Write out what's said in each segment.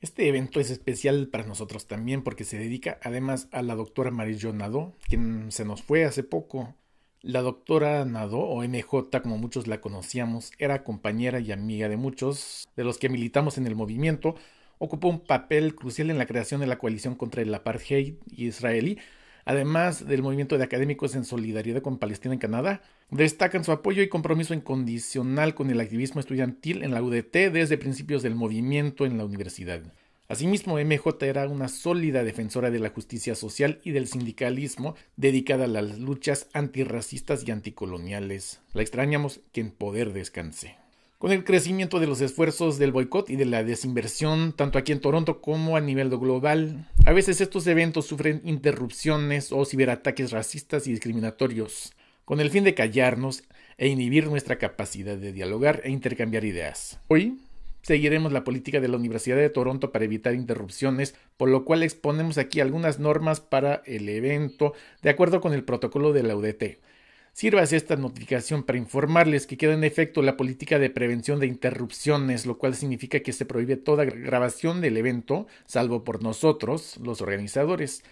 Este evento es especial para nosotros también porque se dedica además a la doctora Marie-Jo Nadeau, quien se nos fue hace poco. La doctora Nadeau, o MJ como muchos la conocíamos, era compañera y amiga de muchos de los que militamos en el movimiento. Ocupó un papel crucial en la creación de la coalición contra el apartheid israelí, además del movimiento de académicos en solidaridad con Palestina en Canadá. Destacan su apoyo y compromiso incondicional con el activismo estudiantil en la UDT desde principios del movimiento en la universidad. Asimismo, MJ era una sólida defensora de la justicia social y del sindicalismo, dedicada a las luchas antirracistas y anticoloniales. La extrañamos, que en poder descanse. Con el crecimiento de los esfuerzos del boicot y de la desinversión, tanto aquí en Toronto como a nivel global, a veces estos eventos sufren interrupciones o ciberataques racistas y discriminatorios, con el fin de callarnos e inhibir nuestra capacidad de dialogar e intercambiar ideas. Hoy seguiremos la política de la Universidad de Toronto para evitar interrupciones, por lo cual exponemos aquí algunas normas para el evento de acuerdo con el protocolo de la UDT. Sírvase esta notificación para informarles que queda en efecto la política de prevención de interrupciones, lo cual significa que se prohíbe toda grabación del evento, salvo por nosotros, los organizadores.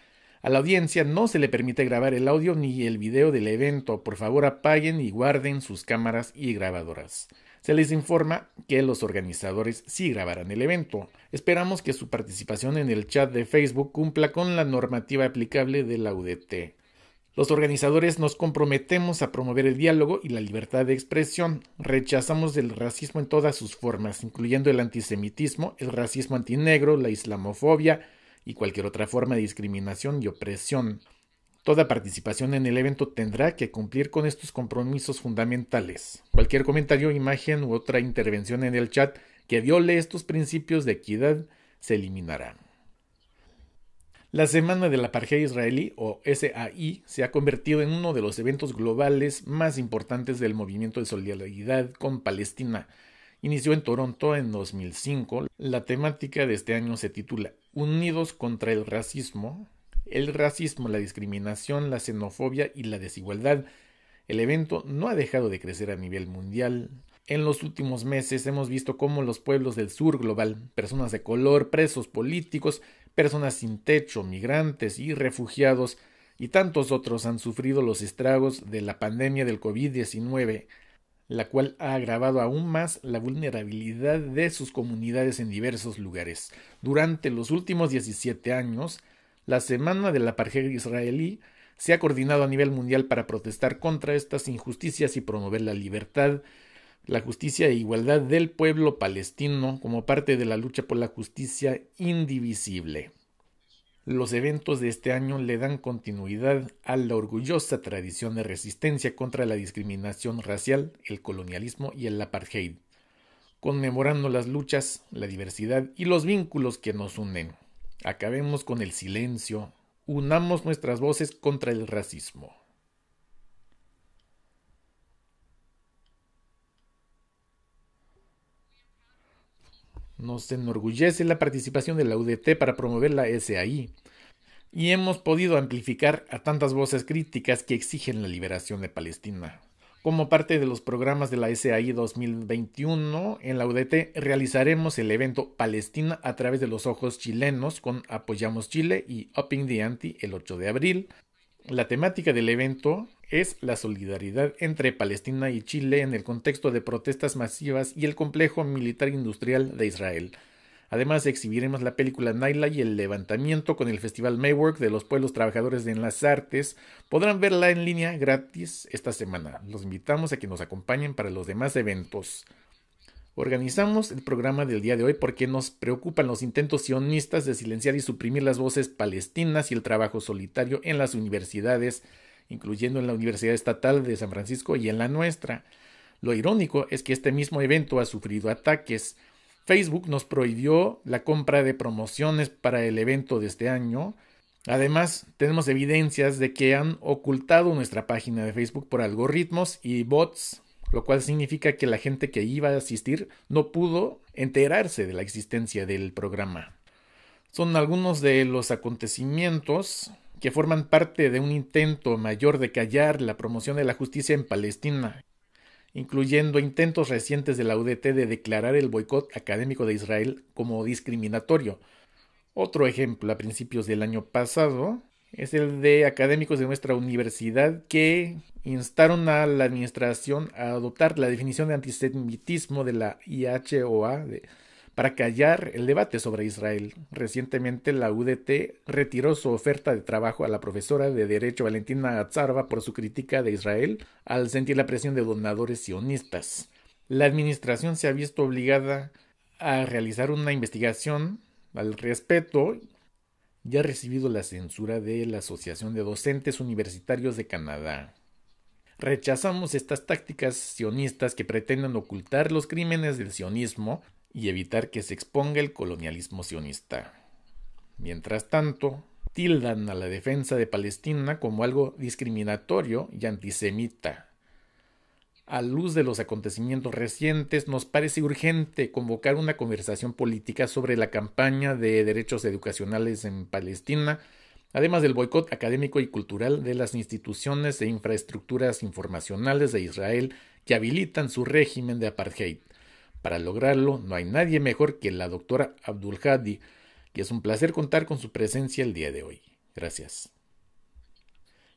A la audiencia no se le permite grabar el audio ni el video del evento. Por favor, apaguen y guarden sus cámaras y grabadoras. Se les informa que los organizadores sí grabarán el evento. Esperamos que su participación en el chat de Facebook cumpla con la normativa aplicable de la UDT. Los organizadores nos comprometemos a promover el diálogo y la libertad de expresión. Rechazamos el racismo en todas sus formas, incluyendo el antisemitismo, el racismo antinegro, la islamofobia y cualquier otra forma de discriminación y opresión. Toda participación en el evento tendrá que cumplir con estos compromisos fundamentales. Cualquier comentario, imagen u otra intervención en el chat que viole estos principios de equidad se eliminará. La Semana del Apartheid Israelí, o SAI, se ha convertido en uno de los eventos globales más importantes del movimiento de solidaridad con Palestina. Inició en Toronto en 2005. La temática de este año se titula Unidos contra el racismo, la discriminación, la xenofobia y la desigualdad. El evento no ha dejado de crecer a nivel mundial. En los últimos meses hemos visto cómo los pueblos del sur global, personas de color, presos políticos, personas sin techo, migrantes y refugiados y tantos otros han sufrido los estragos de la pandemia del COVID-19, la cual ha agravado aún más la vulnerabilidad de sus comunidades en diversos lugares. Durante los últimos 17 años, la Semana del Apartheid Israelí se ha coordinado a nivel mundial para protestar contra estas injusticias y promover la libertad, la justicia e igualdad del pueblo palestino como parte de la lucha por la justicia indivisible. Los eventos de este año le dan continuidad a la orgullosa tradición de resistencia contra la discriminación racial, el colonialismo y el apartheid, conmemorando las luchas, la diversidad y los vínculos que nos unen. Acabemos con el silencio, unamos nuestras voces contra el racismo. Nos enorgullece la participación de la UDT para promover la SAI y hemos podido amplificar a tantas voces críticas que exigen la liberación de Palestina. Como parte de los programas de la SAI 2021, en la UDT realizaremos el evento Palestina a través de los ojos chilenos con Apoyamos Chile y Upping the Ante el 8 de abril. La temática del evento es la solidaridad entre Palestina y Chile en el contexto de protestas masivas y el complejo militar industrial de Israel. Además, exhibiremos la película Naila y el levantamiento con el Festival Maywork de los Pueblos Trabajadores en las Artes. Podrán verla en línea gratis esta semana. Los invitamos a que nos acompañen para los demás eventos. Organizamos el programa del día de hoy porque nos preocupan los intentos sionistas de silenciar y suprimir las voces palestinas y el trabajo solitario en las universidades, incluyendo en la Universidad Estatal de San Francisco y en la nuestra. Lo irónico es que este mismo evento ha sufrido ataques. Facebook nos prohibió la compra de promociones para el evento de este año. Además, tenemos evidencias de que han ocultado nuestra página de Facebook por algoritmos y bots, lo cual significa que la gente que iba a asistir no pudo enterarse de la existencia del programa. Son algunos de los acontecimientos que forman parte de un intento mayor de callar la promoción de la justicia en Palestina. incluyendo intentos recientes de la UDT de declarar el boicot académico de Israel como discriminatorio. Otro ejemplo, a principios del año pasado, es el de académicos de nuestra universidad que instaron a la administración a adoptar la definición de antisemitismo de la IHOA para callar el debate sobre Israel. Recientemente la UDT retiró su oferta de trabajo a la profesora de Derecho Valentina Atzarba por su crítica de Israel al sentir la presión de donadores sionistas. La administración se ha visto obligada a realizar una investigación al respecto y ha recibido la censura de la Asociación de Docentes Universitarios de Canadá. Rechazamos estas tácticas sionistas que pretenden ocultar los crímenes del sionismo y evitar que se exponga el colonialismo sionista. Mientras tanto, tildan a la defensa de Palestina como algo discriminatorio y antisemita. A luz de los acontecimientos recientes, nos parece urgente convocar una conversación política sobre la campaña de derechos educacionales en Palestina, además del boicot académico y cultural de las instituciones e infraestructuras informacionales de Israel que habilitan su régimen de apartheid. Para lograrlo, no hay nadie mejor que la doctora Abdul Hadi, y es un placer contar con su presencia el día de hoy. Gracias.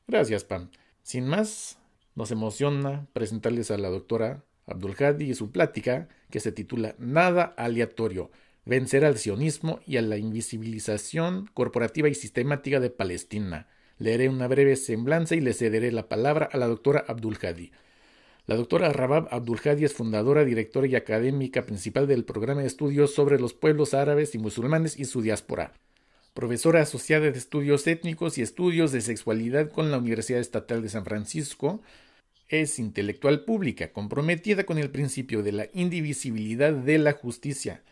Gracias, Pam. Sin más, nos emociona presentarles a la doctora Abdul Hadi y su plática que se titula Nada aleatorio, vencer al sionismo y a la invisibilización corporativa y sistemática de Palestina. Leeré una breve semblanza y le cederé la palabra a la doctora Abdul Hadi. La doctora Rabab Abdul Hadi es fundadora, directora y académica principal del programa de estudios sobre los pueblos árabes y musulmanes y su diáspora. Profesora asociada de estudios étnicos y estudios de sexualidad con la Universidad Estatal de San Francisco, es intelectual pública, comprometida con el principio de la indivisibilidad de la justicia.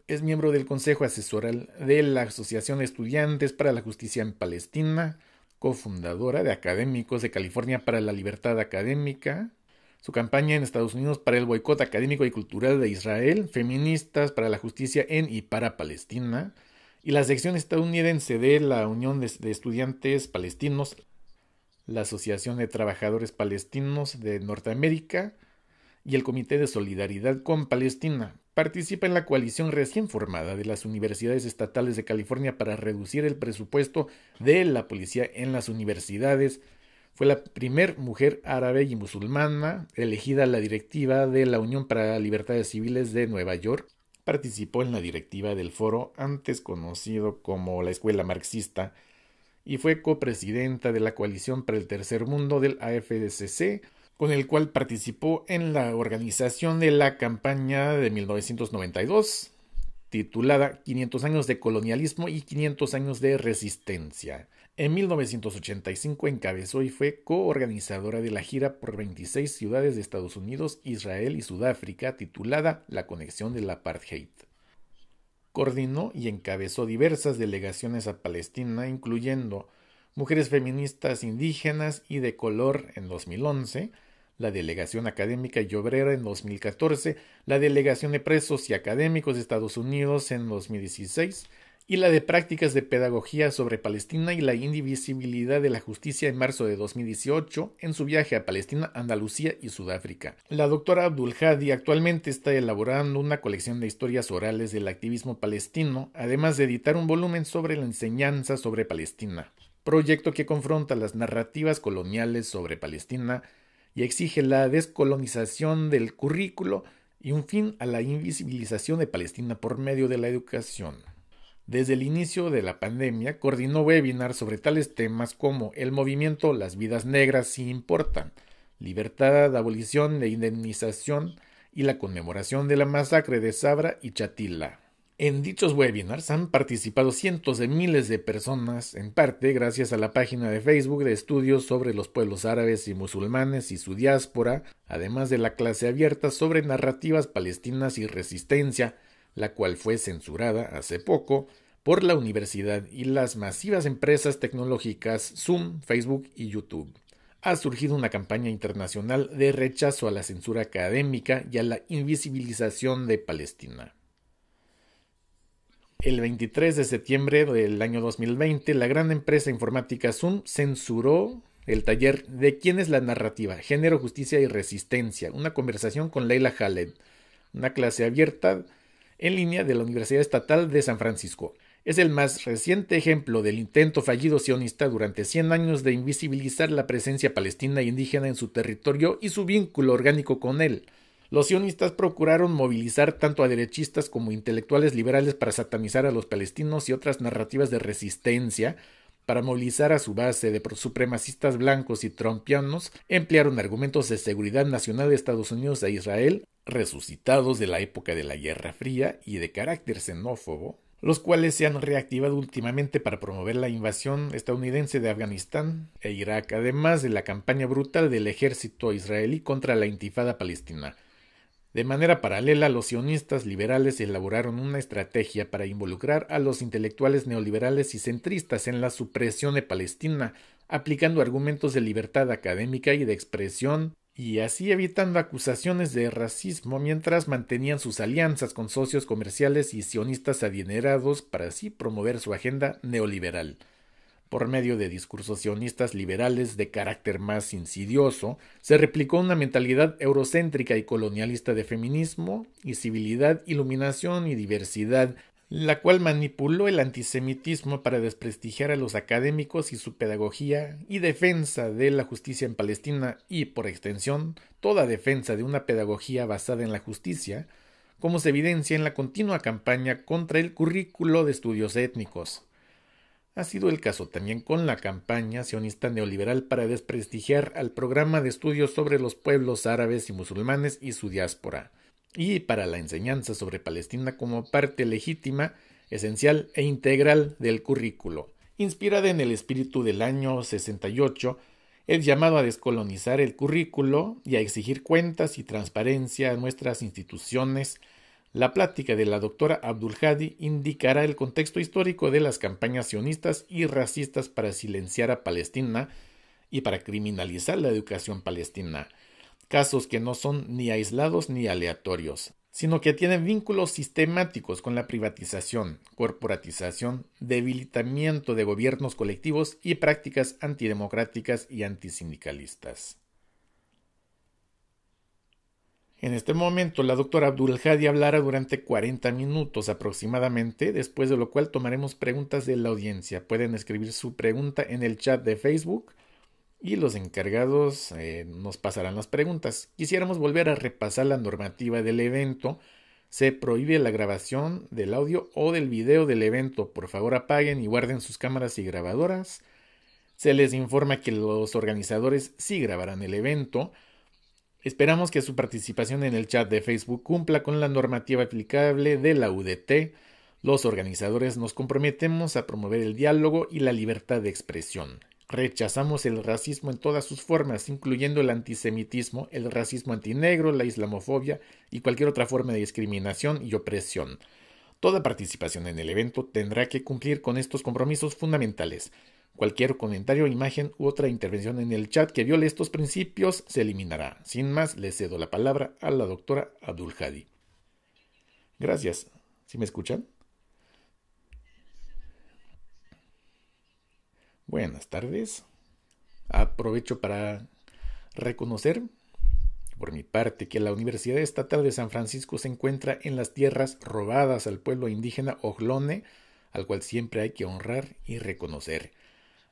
Es miembro del Consejo Asesoral de la Asociación de Estudiantes para la Justicia en Palestina, cofundadora de Académicos de California para la Libertad Académica, su campaña en Estados Unidos para el boicot académico y cultural de Israel, Feministas para la Justicia en y para Palestina, y la sección estadounidense de la Unión de Estudiantes Palestinos, la Asociación de Trabajadores Palestinos de Norteamérica y el Comité de Solidaridad con Palestina. Participa en la coalición recién formada de las universidades estatales de California para reducir el presupuesto de la policía en las universidades. Fue la primer mujer árabe y musulmana elegida a la directiva de la Unión para Libertades Civiles de Nueva York. Participó en la directiva del foro antes conocido como la Escuela Marxista y fue copresidenta de la Coalición para el Tercer Mundo del AFCC, con el cual participó en la organización de la campaña de 1992, titulada 500 años de colonialismo y 500 años de resistencia. En 1985 encabezó y fue coorganizadora de la gira por 26 ciudades de Estados Unidos, Israel y Sudáfrica, titulada La conexión del apartheid. Coordinó y encabezó diversas delegaciones a Palestina, incluyendo Mujeres Feministas Indígenas y de Color en 2011, la Delegación Académica y Obrera en 2014, la Delegación de Presos y Académicos de Estados Unidos en 2016 y la de Prácticas de Pedagogía sobre Palestina y la Indivisibilidad de la Justicia en marzo de 2018 en su viaje a Palestina, Andalucía y Sudáfrica. La doctora Abdul Hadi actualmente está elaborando una colección de historias orales del activismo palestino, además de editar un volumen sobre la enseñanza sobre Palestina, proyecto que confronta las narrativas coloniales sobre Palestina y exige la descolonización del currículo y un fin a la invisibilización de Palestina por medio de la educación. Desde el inicio de la pandemia, coordinó webinars sobre tales temas como el movimiento Las vidas negras sí importan, libertad, abolición e indemnización y la conmemoración de la masacre de Sabra y Chatila. En dichos webinars han participado cientos de miles de personas, en parte gracias a la página de Facebook de estudios sobre los pueblos árabes y musulmanes y su diáspora, además de la clase abierta sobre narrativas palestinas y resistencia, la cual fue censurada hace poco por la universidad y las masivas empresas tecnológicas Zoom, Facebook y YouTube. Ha surgido una campaña internacional de rechazo a la censura académica y a la invisibilización de Palestina. El 23 de septiembre del año 2020, la gran empresa informática Zoom censuró el taller ¿De quién es la narrativa? Género, justicia y resistencia. Una conversación con Leila Khaled. Una clase abierta en línea de la Universidad Estatal de San Francisco. Es el más reciente ejemplo del intento fallido sionista durante 100 años de invisibilizar la presencia palestina e indígena en su territorio y su vínculo orgánico con él. Los sionistas procuraron movilizar tanto a derechistas como intelectuales liberales para satanizar a los palestinos y otras narrativas de resistencia. Para movilizar a su base de supremacistas blancos y trumpianos, emplearon argumentos de seguridad nacional de Estados Unidos e Israel, resucitados de la época de la Guerra Fría y de carácter xenófobo, los cuales se han reactivado últimamente para promover la invasión estadounidense de Afganistán e Irak, además de la campaña brutal del ejército israelí contra la intifada palestina. De manera paralela, los sionistas liberales elaboraron una estrategia para involucrar a los intelectuales neoliberales y centristas en la supresión de Palestina, aplicando argumentos de libertad académica y de expresión, y así evitando acusaciones de racismo mientras mantenían sus alianzas con socios comerciales y sionistas adinerados para así promover su agenda neoliberal. Por medio de discursos sionistas liberales de carácter más insidioso, se replicó una mentalidad eurocéntrica y colonialista de feminismo y civilidad, iluminación y diversidad, la cual manipuló el antisemitismo para desprestigiar a los académicos y su pedagogía y defensa de la justicia en Palestina y, por extensión, toda defensa de una pedagogía basada en la justicia, como se evidencia en la continua campaña contra el currículo de estudios étnicos. Ha sido el caso también con la campaña sionista neoliberal para desprestigiar al programa de estudios sobre los pueblos árabes y musulmanes y su diáspora, y para la enseñanza sobre Palestina como parte legítima, esencial e integral del currículo. Inspirada en el espíritu del año 68, el llamado a descolonizar el currículo y a exigir cuentas y transparencia a nuestras instituciones. La plática de la doctora Abdul Hadi indicará el contexto histórico de las campañas sionistas y racistas para silenciar a Palestina y para criminalizar la educación palestina, casos que no son ni aislados ni aleatorios, sino que tienen vínculos sistemáticos con la privatización, corporatización, debilitamiento de gobiernos colectivos y prácticas antidemocráticas y antisindicalistas. En este momento, la doctora Abdul Hadi hablará durante 40 minutos aproximadamente, después de lo cual tomaremos preguntas de la audiencia. Pueden escribir su pregunta en el chat de Facebook y los encargados nos pasarán las preguntas. Quisiéramos volver a repasar la normativa del evento. Se prohíbe la grabación del audio o del video del evento. Por favor, apaguen y guarden sus cámaras y grabadoras. Se les informa que los organizadores sí grabarán el evento. Esperamos que su participación en el chat de Facebook cumpla con la normativa aplicable de la UDT. Los organizadores nos comprometemos a promover el diálogo y la libertad de expresión. Rechazamos el racismo en todas sus formas, incluyendo el antisemitismo, el racismo antinegro, la islamofobia y cualquier otra forma de discriminación y opresión. Toda participación en el evento tendrá que cumplir con estos compromisos fundamentales. Cualquier comentario, imagen u otra intervención en el chat que viole estos principios se eliminará. Sin más, le cedo la palabra a la doctora Abdul Hadi. Gracias. ¿Sí me escuchan? Buenas tardes. Aprovecho para reconocer, por mi parte, que la Universidad Estatal de San Francisco se encuentra en las tierras robadas al pueblo indígena Ohlone, al cual siempre hay que honrar y reconocer.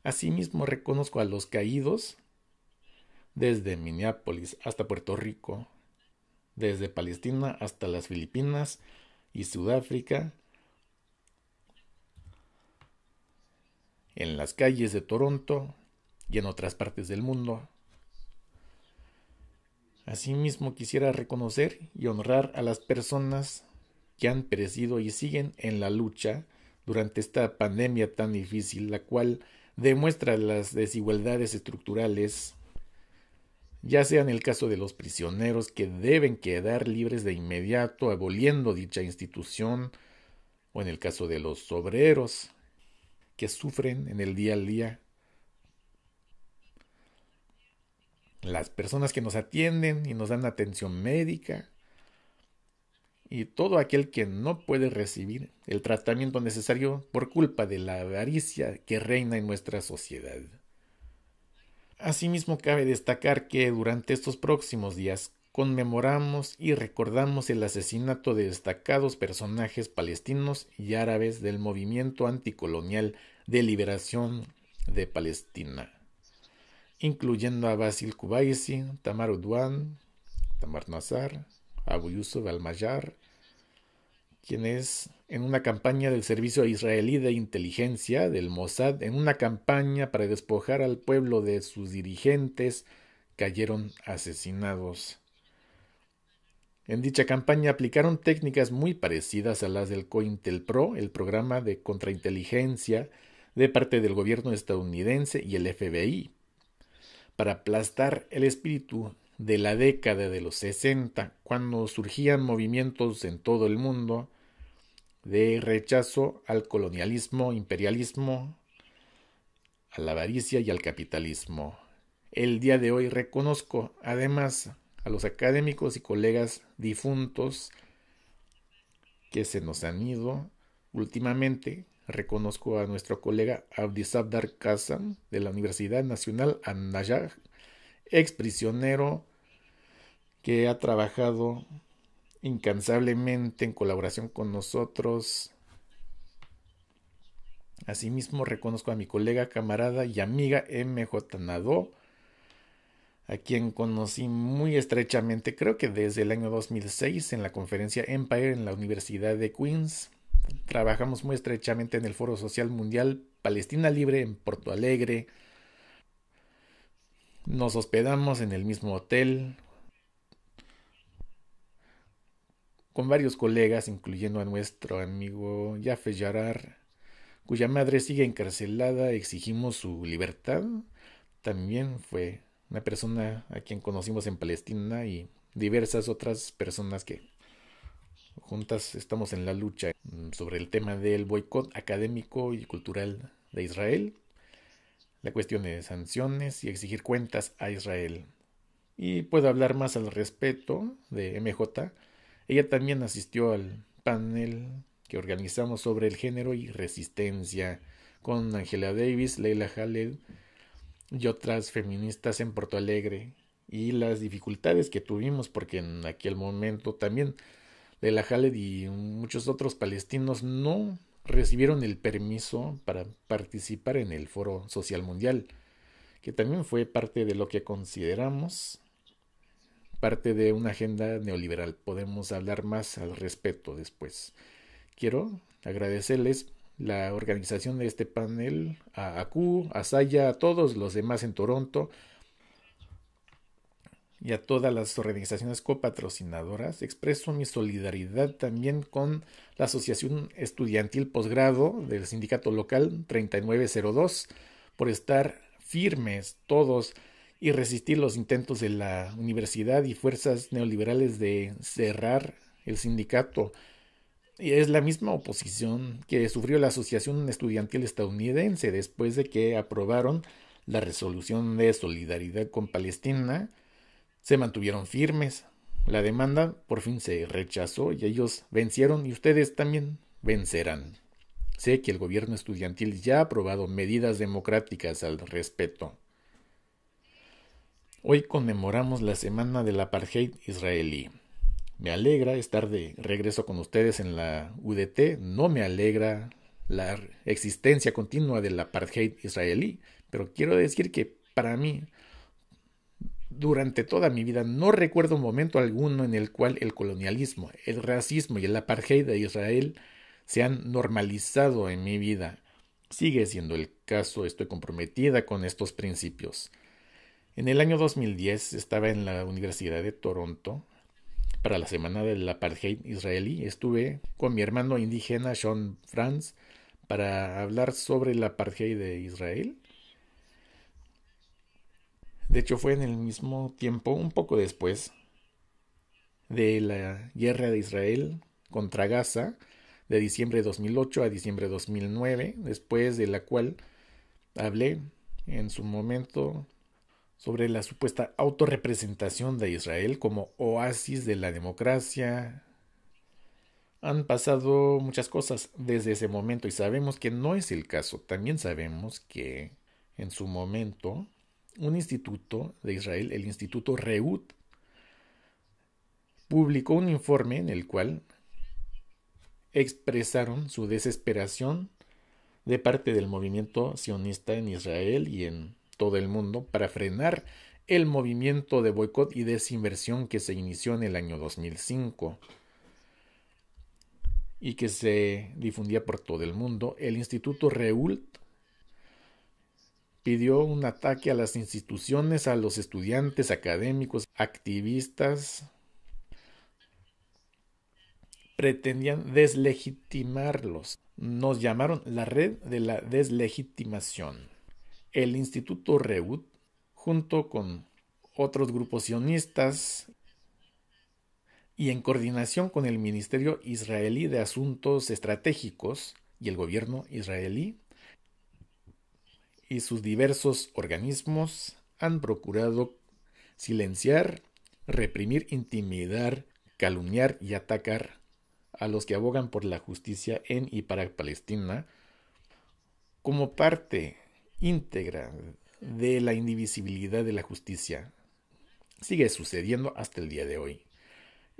Asimismo, reconozco a los caídos desde Minneapolis hasta Puerto Rico, desde Palestina hasta las Filipinas y Sudáfrica, en las calles de Toronto y en otras partes del mundo. Asimismo, quisiera reconocer y honrar a las personas que han perecido y siguen en la lucha durante esta pandemia tan difícil, la cual demuestra las desigualdades estructurales, ya sea en el caso de los prisioneros que deben quedar libres de inmediato aboliendo dicha institución, o en el caso de los obreros que sufren en el día al día, las personas que nos atienden y nos dan atención médica, y todo aquel que no puede recibir el tratamiento necesario por culpa de la avaricia que reina en nuestra sociedad. Asimismo, cabe destacar que durante estos próximos días conmemoramos y recordamos el asesinato de destacados personajes palestinos y árabes del movimiento anticolonial de liberación de Palestina, incluyendo a Basil Kubaisi, Tamar Udwan, Tamar Nassar, Abu Yusuf al-Mayar, quien es en una campaña del Servicio Israelí de Inteligencia del Mossad, en una campaña para despojar al pueblo de sus dirigentes, cayeron asesinados. En dicha campaña aplicaron técnicas muy parecidas a las del COINTELPRO, el programa de contrainteligencia de parte del gobierno estadounidense y el FBI, para aplastar el espíritu de la década de los 60, cuando surgían movimientos en todo el mundo de rechazo al colonialismo, imperialismo, a la avaricia y al capitalismo. El día de hoy reconozco además a los académicos y colegas difuntos que se nos han ido últimamente. Reconozco a nuestro colega Abdisabdar Qassam de la Universidad Nacional An-Najah, ex prisionero que ha trabajado incansablemente en colaboración con nosotros. Asimismo, reconozco a mi colega, camarada y amiga MJ Nado, a quien conocí muy estrechamente, creo que desde el año 2006, en la conferencia Empire en la Universidad de Queens. Trabajamos muy estrechamente en el Foro Social Mundial Palestina Libre en Porto Alegre. Nos hospedamos en el mismo hotel con varios colegas, incluyendo a nuestro amigo Jaffe Yarar, cuya madre sigue encarcelada. Exigimos su libertad. También fue una persona a quien conocimos en Palestina y diversas otras personas que juntas estamos en la lucha sobre el tema del boicot académico y cultural de Israel, la cuestión de sanciones y exigir cuentas a Israel. Y puedo hablar más al respecto de MJ. Ella también asistió al panel que organizamos sobre el género y resistencia con Angela Davis, Leila Khaled y otras feministas en Porto Alegre, y las dificultades que tuvimos porque en aquel momento también Leila Khaled y muchos otros palestinos no recibieron el permiso para participar en el Foro Social Mundial, que también fue parte de lo que consideramos parte de una agenda neoliberal. Podemos hablar más al respecto después. Quiero agradecerles la organización de este panel a ACU, a Saya, a todos los demás en Toronto y a todas las organizaciones copatrocinadoras. Expreso mi solidaridad también con la Asociación Estudiantil Posgrado del Sindicato Local 3902 por estar firmes todos y resistir los intentos de la universidad y fuerzas neoliberales de cerrar el sindicato. Y es la misma oposición que sufrió la Asociación Estudiantil Estadounidense después de que aprobaron la resolución de solidaridad con Palestina. Se mantuvieron firmes. La demanda por fin se rechazó y ellos vencieron, y ustedes también vencerán. Sé que el gobierno estudiantil ya ha aprobado medidas democráticas al respecto. Hoy conmemoramos la semana del apartheid israelí. Me alegra estar de regreso con ustedes en la UDT. No me alegra la existencia continua del apartheid israelí, pero quiero decir que para mí, durante toda mi vida, no recuerdo un momento alguno en el cual el colonialismo, el racismo y el apartheid de Israel se han normalizado en mi vida. Sigue siendo el caso, estoy comprometida con estos principios. En el año 2010 estaba en la Universidad de Toronto para la semana del apartheid israelí. Estuve con mi hermano indígena Sean Franz para hablar sobre el apartheid de Israel. De hecho, fue en el mismo tiempo, un poco después de la guerra de Israel contra Gaza, de diciembre de 2008 a diciembre de 2009, después de la cual hablé en su momento sobre la supuesta autorrepresentación de Israel como oasis de la democracia. Han pasado muchas cosas desde ese momento y sabemos que no es el caso. También sabemos que en su momento un instituto de Israel, el Instituto Reut, publicó un informe en el cual expresaron su desesperación de parte del movimiento sionista en Israel y en todo el mundo para frenar el movimiento de boicot y desinversión que se inició en el año 2005 y que se difundía por todo el mundo. El Instituto Reut pidió un ataque a las instituciones, a los estudiantes, académicos, activistas. Pretendían deslegitimarlos. Nos llamaron la red de la deslegitimación. El Instituto Reut, junto con otros grupos sionistas y en coordinación con el Ministerio Israelí de Asuntos Estratégicos y el gobierno israelí y sus diversos organismos, han procurado silenciar, reprimir, intimidar, calumniar y atacar a los que abogan por la justicia en y para Palestina como parte íntegra de la indivisibilidad de la justicia. Sigue sucediendo hasta el día de hoy.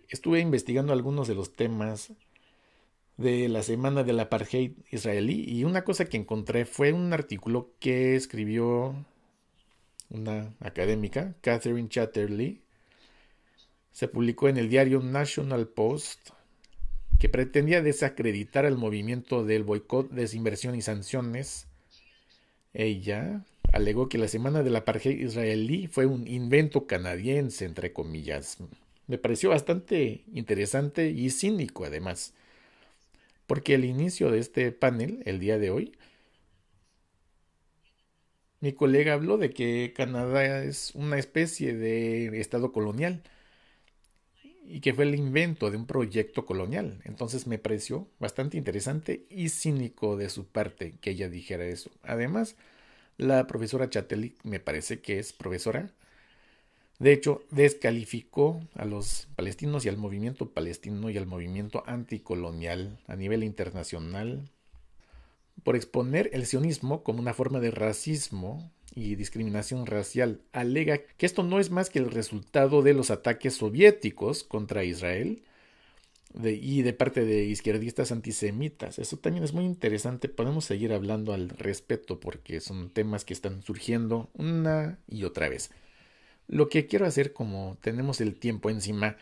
Estuve investigando algunos de los temas de la semana del apartheid israelí y una cosa que encontré fue un artículo que escribió una académica, Catherine Chatterley. Se publicó en el diario National Post, que pretendía desacreditar al movimiento del boicot, desinversión y sanciones. Ella alegó que la semana del apartheid israelí fue un invento canadiense, entre comillas. Me pareció bastante interesante y cínico, además, porque al inicio de este panel, el día de hoy, mi colega habló de que Canadá es una especie de estado colonial y que fue el invento de un proyecto colonial. Entonces me pareció bastante interesante y cínico de su parte que ella dijera eso. Además, la profesora Chatterley me parece que es profesora. De hecho, descalificó a los palestinos y al movimiento palestino y al movimiento anticolonial a nivel internacional por exponer el sionismo como una forma de racismo y discriminación racial. Alega que esto no es más que el resultado de los ataques soviéticos contra Israel y de parte de izquierdistas antisemitas. Eso también es muy interesante. Podemos seguir hablando al respecto porque son temas que están surgiendo una y otra vez. Lo que quiero hacer, como tenemos el tiempo encima,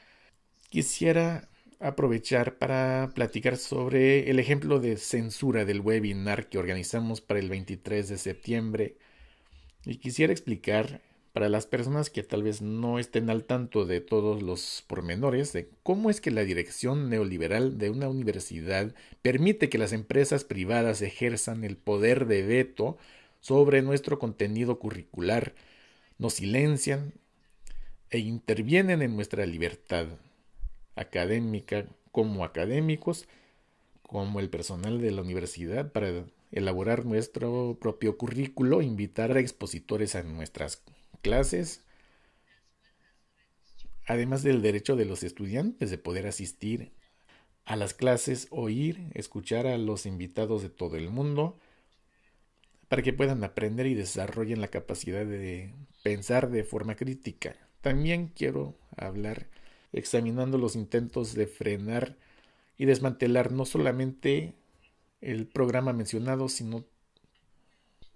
quisiera aprovechar para platicar sobre el ejemplo de censura del webinar que organizamos para el 23 de septiembre. Y quisiera explicar para las personas que tal vez no estén al tanto de todos los pormenores de cómo es que la dirección neoliberal de una universidad permite que las empresas privadas ejerzan el poder de veto sobre nuestro contenido curricular, nos silencian e intervienen en nuestra libertad académica como académicos, como el personal de la universidad, para elaborar nuestro propio currículo, invitar a expositores a nuestras clases, además del derecho de los estudiantes de poder asistir a las clases, oír, escuchar a los invitados de todo el mundo, para que puedan aprender y desarrollen la capacidad de pensar de forma crítica. También quiero hablar examinando los intentos de frenar y desmantelar no solamente el programa mencionado, sino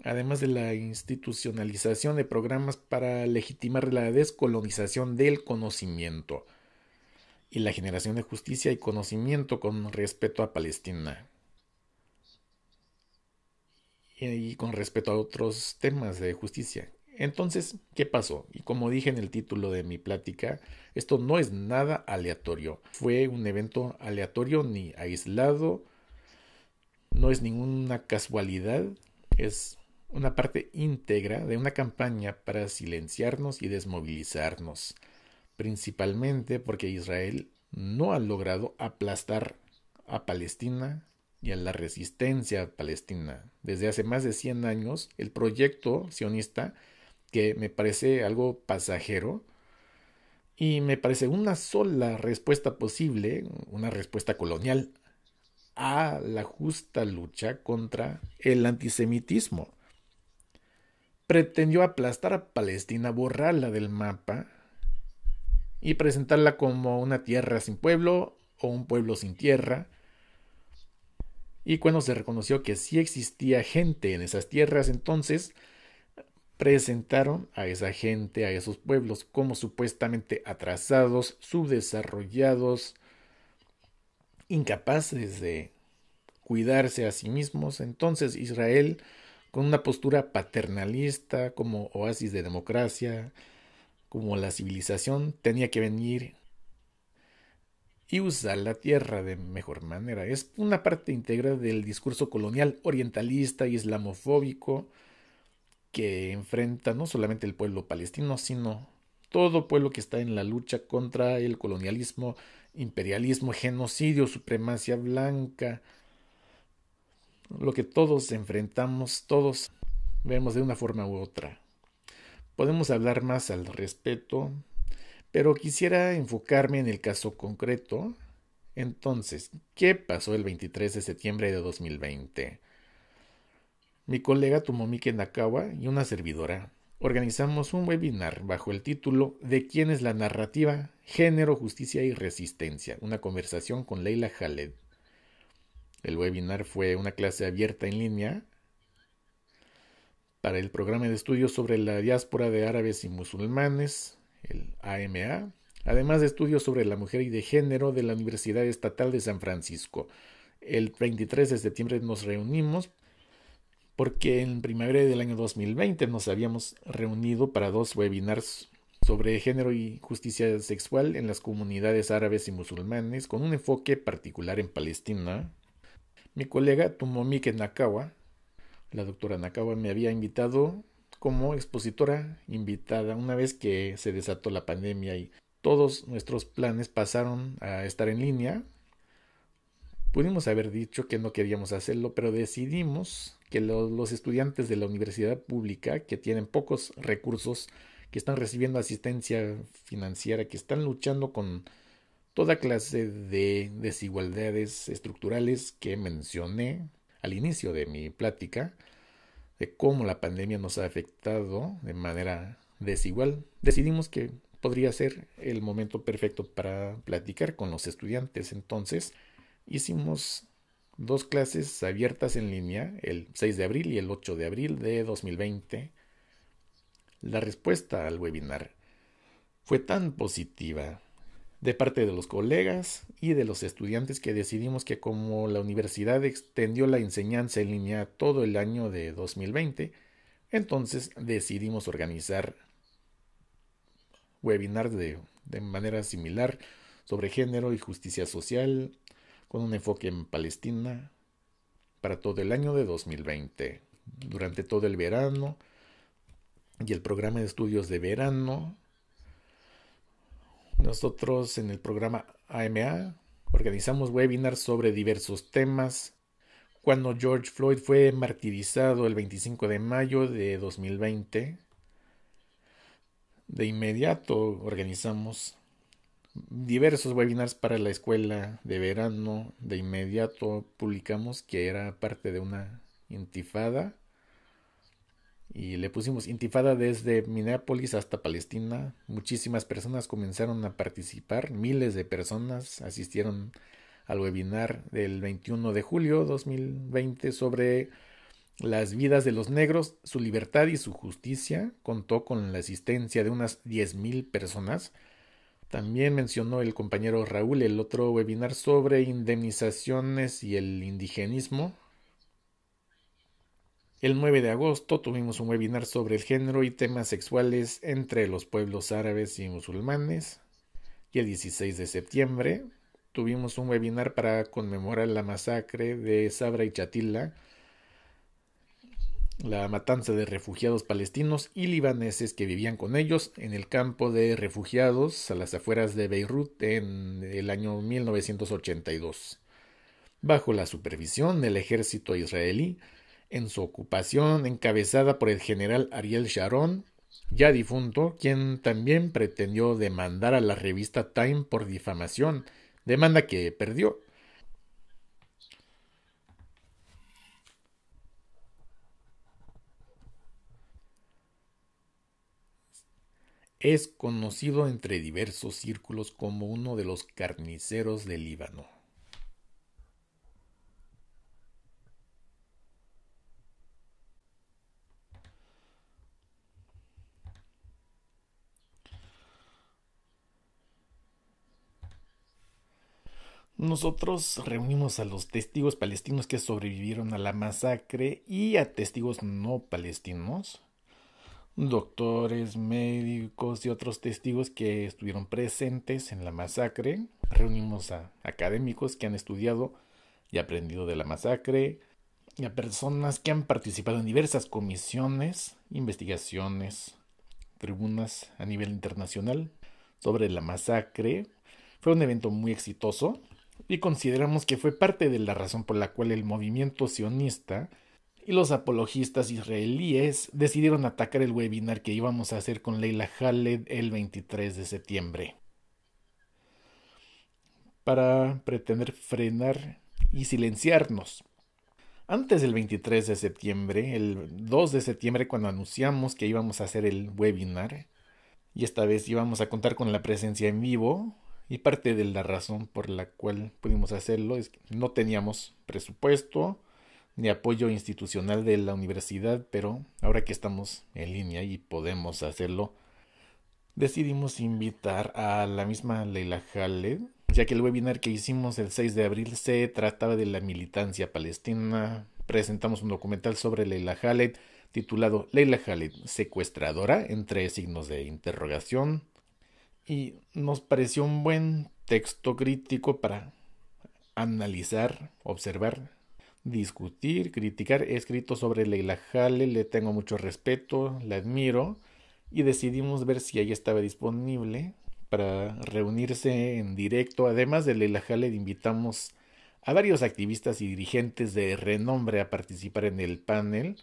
además de la institucionalización de programas para legitimar la descolonización del conocimiento y la generación de justicia y conocimiento con respecto a Palestina y con respecto a otros temas de justicia. Entonces, ¿qué pasó? Y como dije en el título de mi plática, esto no es nada aleatorio. Fue un evento aleatorio ni aislado, no es ninguna casualidad, es una parte íntegra de una campaña para silenciarnos y desmovilizarnos, principalmente porque Israel no ha logrado aplastar a Palestina y a la resistencia palestina. Desde hace más de 100 años, el proyecto sionista, que me parece algo pasajero, y me parece una sola respuesta posible, una respuesta colonial, a la justa lucha contra el antisemitismo. pretendió aplastar a Palestina, borrarla del mapa y presentarla como una tierra sin pueblo o un pueblo sin tierra. Y cuando se reconoció que sí existía gente en esas tierras, entonces presentaron a esa gente, a esos pueblos, como supuestamente atrasados, subdesarrollados, incapaces de cuidarse a sí mismos. Entonces Israel, con una postura paternalista, como oasis de democracia, como la civilización, tenía que venir y usar la tierra de mejor manera. Es una parte integral del discurso colonial orientalista, islamofóbico, que enfrenta no solamente el pueblo palestino, sino todo pueblo que está en la lucha contra el colonialismo, imperialismo, genocidio, supremacía blanca, lo que todos enfrentamos, todos vemos de una forma u otra. Podemos hablar más al respecto, pero quisiera enfocarme en el caso concreto. Entonces, ¿qué pasó el 23 de septiembre de 2020? Mi colega Tomomi Nakawa y una servidora organizamos un webinar bajo el título ¿De quién es la narrativa? Género, justicia y resistencia, una conversación con Leila Khaled. El webinar fue una clase abierta en línea para el programa de estudios sobre la diáspora de árabes y musulmanes, el AMA, además de estudios sobre la mujer y de género de la Universidad Estatal de San Francisco. El 23 de septiembre nos reunimos porque en primavera del año 2020 nos habíamos reunido para 2 webinars sobre género y justicia sexual en las comunidades árabes y musulmanes, con un enfoque particular en Palestina. Mi colega Tomomi Nakawa, la doctora Nakawa, me había invitado como expositora invitada una vez que se desató la pandemia y todos nuestros planes pasaron a estar en línea. Pudimos haber dicho que no queríamos hacerlo, pero decidimos que los estudiantes de la universidad pública, que tienen pocos recursos, que están recibiendo asistencia financiera, que están luchando con toda clase de desigualdades estructurales que mencioné al inicio de mi plática, de cómo la pandemia nos ha afectado de manera desigual, decidimos que podría ser el momento perfecto para platicar con los estudiantes. Entonces, hicimos 2 clases abiertas en línea, el 6 de abril y el 8 de abril de 2020. La respuesta al webinar fue tan positiva de parte de los colegas y de los estudiantes que decidimos que como la universidad extendió la enseñanza en línea todo el año de 2020, entonces decidimos organizar webinars de manera similar sobre género y justicia social, con un enfoque en Palestina para todo el año de 2020. Durante todo el verano y el programa de estudios de verano, nosotros en el programa AMA organizamos webinars sobre diversos temas. Cuando George Floyd fue martirizado el 25 de mayo de 2020, de inmediato organizamos diversos webinars para la escuela de verano. De inmediato publicamos que era parte de una intifada y le pusimos intifada desde Minneapolis hasta Palestina. Muchísimas personas comenzaron a participar, miles de personas asistieron al webinar del 21 de julio 2020 sobre las vidas de los negros, su libertad y su justicia. Contó con la asistencia de unas 10,000 personas. También mencionó el compañero Raúl el otro webinar sobre indemnizaciones y el indigenismo. El 9 de agosto tuvimos un webinar sobre el género y temas sexuales entre los pueblos árabes y musulmanes. Y el 16 de septiembre tuvimos un webinar para conmemorar la masacre de Sabra y Chatila, la matanza de refugiados palestinos y libaneses que vivían con ellos en el campo de refugiados a las afueras de Beirut en el año 1982, bajo la supervisión del ejército israelí en su ocupación encabezada por el general Ariel Sharon, ya difunto, quien también pretendió demandar a la revista Time por difamación, demanda que perdió. Es conocido entre diversos círculos como uno de los carniceros del Líbano. Nosotros reunimos a los testigos palestinos que sobrevivieron a la masacre y a testigos no palestinos, doctores, médicos y otros testigos que estuvieron presentes en la masacre. Reunimos a académicos que han estudiado y aprendido de la masacre y a personas que han participado en diversas comisiones, investigaciones, tribunas a nivel internacional sobre la masacre. Fue un evento muy exitoso y consideramos que fue parte de la razón por la cual el movimiento sionista y los apologistas israelíes decidieron atacar el webinar que íbamos a hacer con Leila Khaled el 23 de septiembre para pretender frenar y silenciarnos. Antes del 23 de septiembre, el 2 de septiembre, cuando anunciamos que íbamos a hacer el webinar, y esta vez íbamos a contar con la presencia en vivo, y parte de la razón por la cual pudimos hacerlo es que no teníamos presupuesto ni apoyo institucional de la universidad, pero ahora que estamos en línea y podemos hacerlo, decidimos invitar a la misma Leila Khaled, ya que el webinar que hicimos el 6 de abril se trataba de la militancia palestina. Presentamos un documental sobre Leila Khaled titulado Leila Khaled, secuestradora, entre signos de interrogación, y nos pareció un buen texto crítico para analizar, observar, discutir, criticar. He escrito sobre Leila Khaled, le tengo mucho respeto, la admiro, y decidimos ver si ella estaba disponible para reunirse en directo. Además de Leila Khaled, invitamos a varios activistas y dirigentes de renombre a participar en el panel,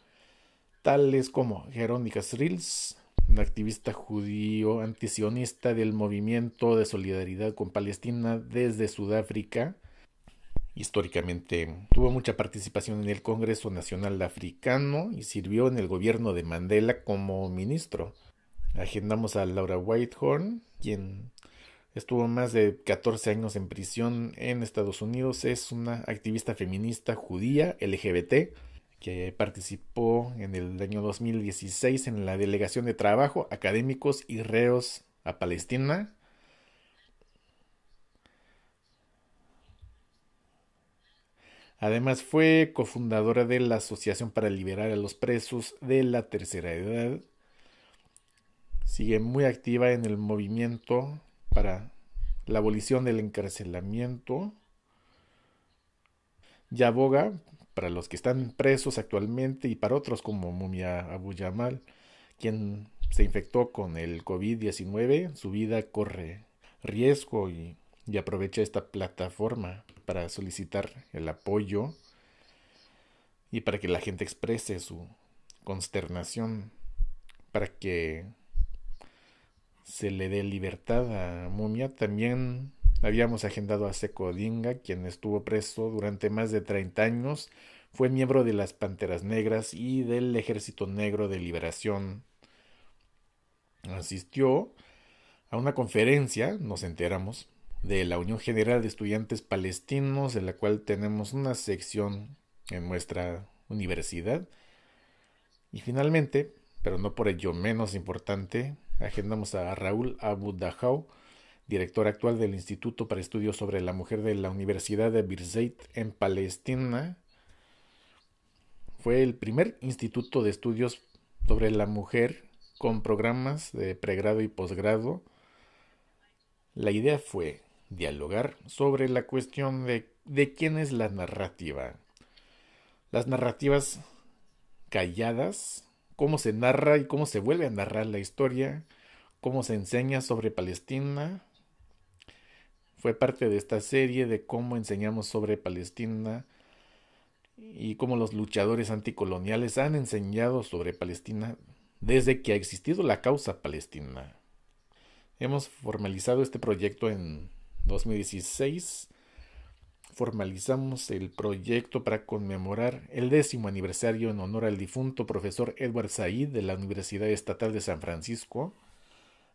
tales como Verónica Srills, un activista judío antisionista del movimiento de solidaridad con Palestina desde Sudáfrica. Históricamente tuvo mucha participación en el Congreso Nacional Africano y sirvió en el gobierno de Mandela como ministro. Agendamos a Laura Whitehorn, quien estuvo más de 14 años en prisión en Estados Unidos. Es una activista feminista judía LGBT que participó en el año 2016 en la Delegación de Trabajo, Académicos y Reos a Palestina. Además fue cofundadora de la Asociación para Liberar a los Presos de la Tercera Edad. Sigue muy activa en el movimiento para la abolición del encarcelamiento y aboga para los que están presos actualmente y para otros como Mumia Abu Jamal, quien se infectó con el COVID-19. Su vida corre riesgo y aprovecha esta plataforma para solicitar el apoyo y para que la gente exprese su consternación, para que se le dé libertad a Mumia. También habíamos agendado a Seco Odinga, quien estuvo preso durante más de 30 años. Fue miembro de las Panteras Negras y del Ejército Negro de Liberación. Asistió a una conferencia, nos enteramos, de la Unión General de Estudiantes Palestinos, de la cual tenemos una sección en nuestra universidad. Y finalmente, pero no por ello menos importante, agendamos a Raúl Abu Dahau, director actual del Instituto para Estudios sobre la Mujer de la Universidad de Birzeit en Palestina. Fue el primer instituto de estudios sobre la mujer con programas de pregrado y posgrado. La idea fue dialogar sobre la cuestión de quién es la narrativa. Las narrativas calladas, cómo se narra y cómo se vuelve a narrar la historia, cómo se enseña sobre Palestina. Fue parte de esta serie de cómo enseñamos sobre Palestina y cómo los luchadores anticoloniales han enseñado sobre Palestina desde que ha existido la causa palestina. Hemos formalizado este proyecto en 2016. Formalizamos el proyecto para conmemorar el 10º aniversario en honor al difunto profesor Edward Said de la Universidad Estatal de San Francisco.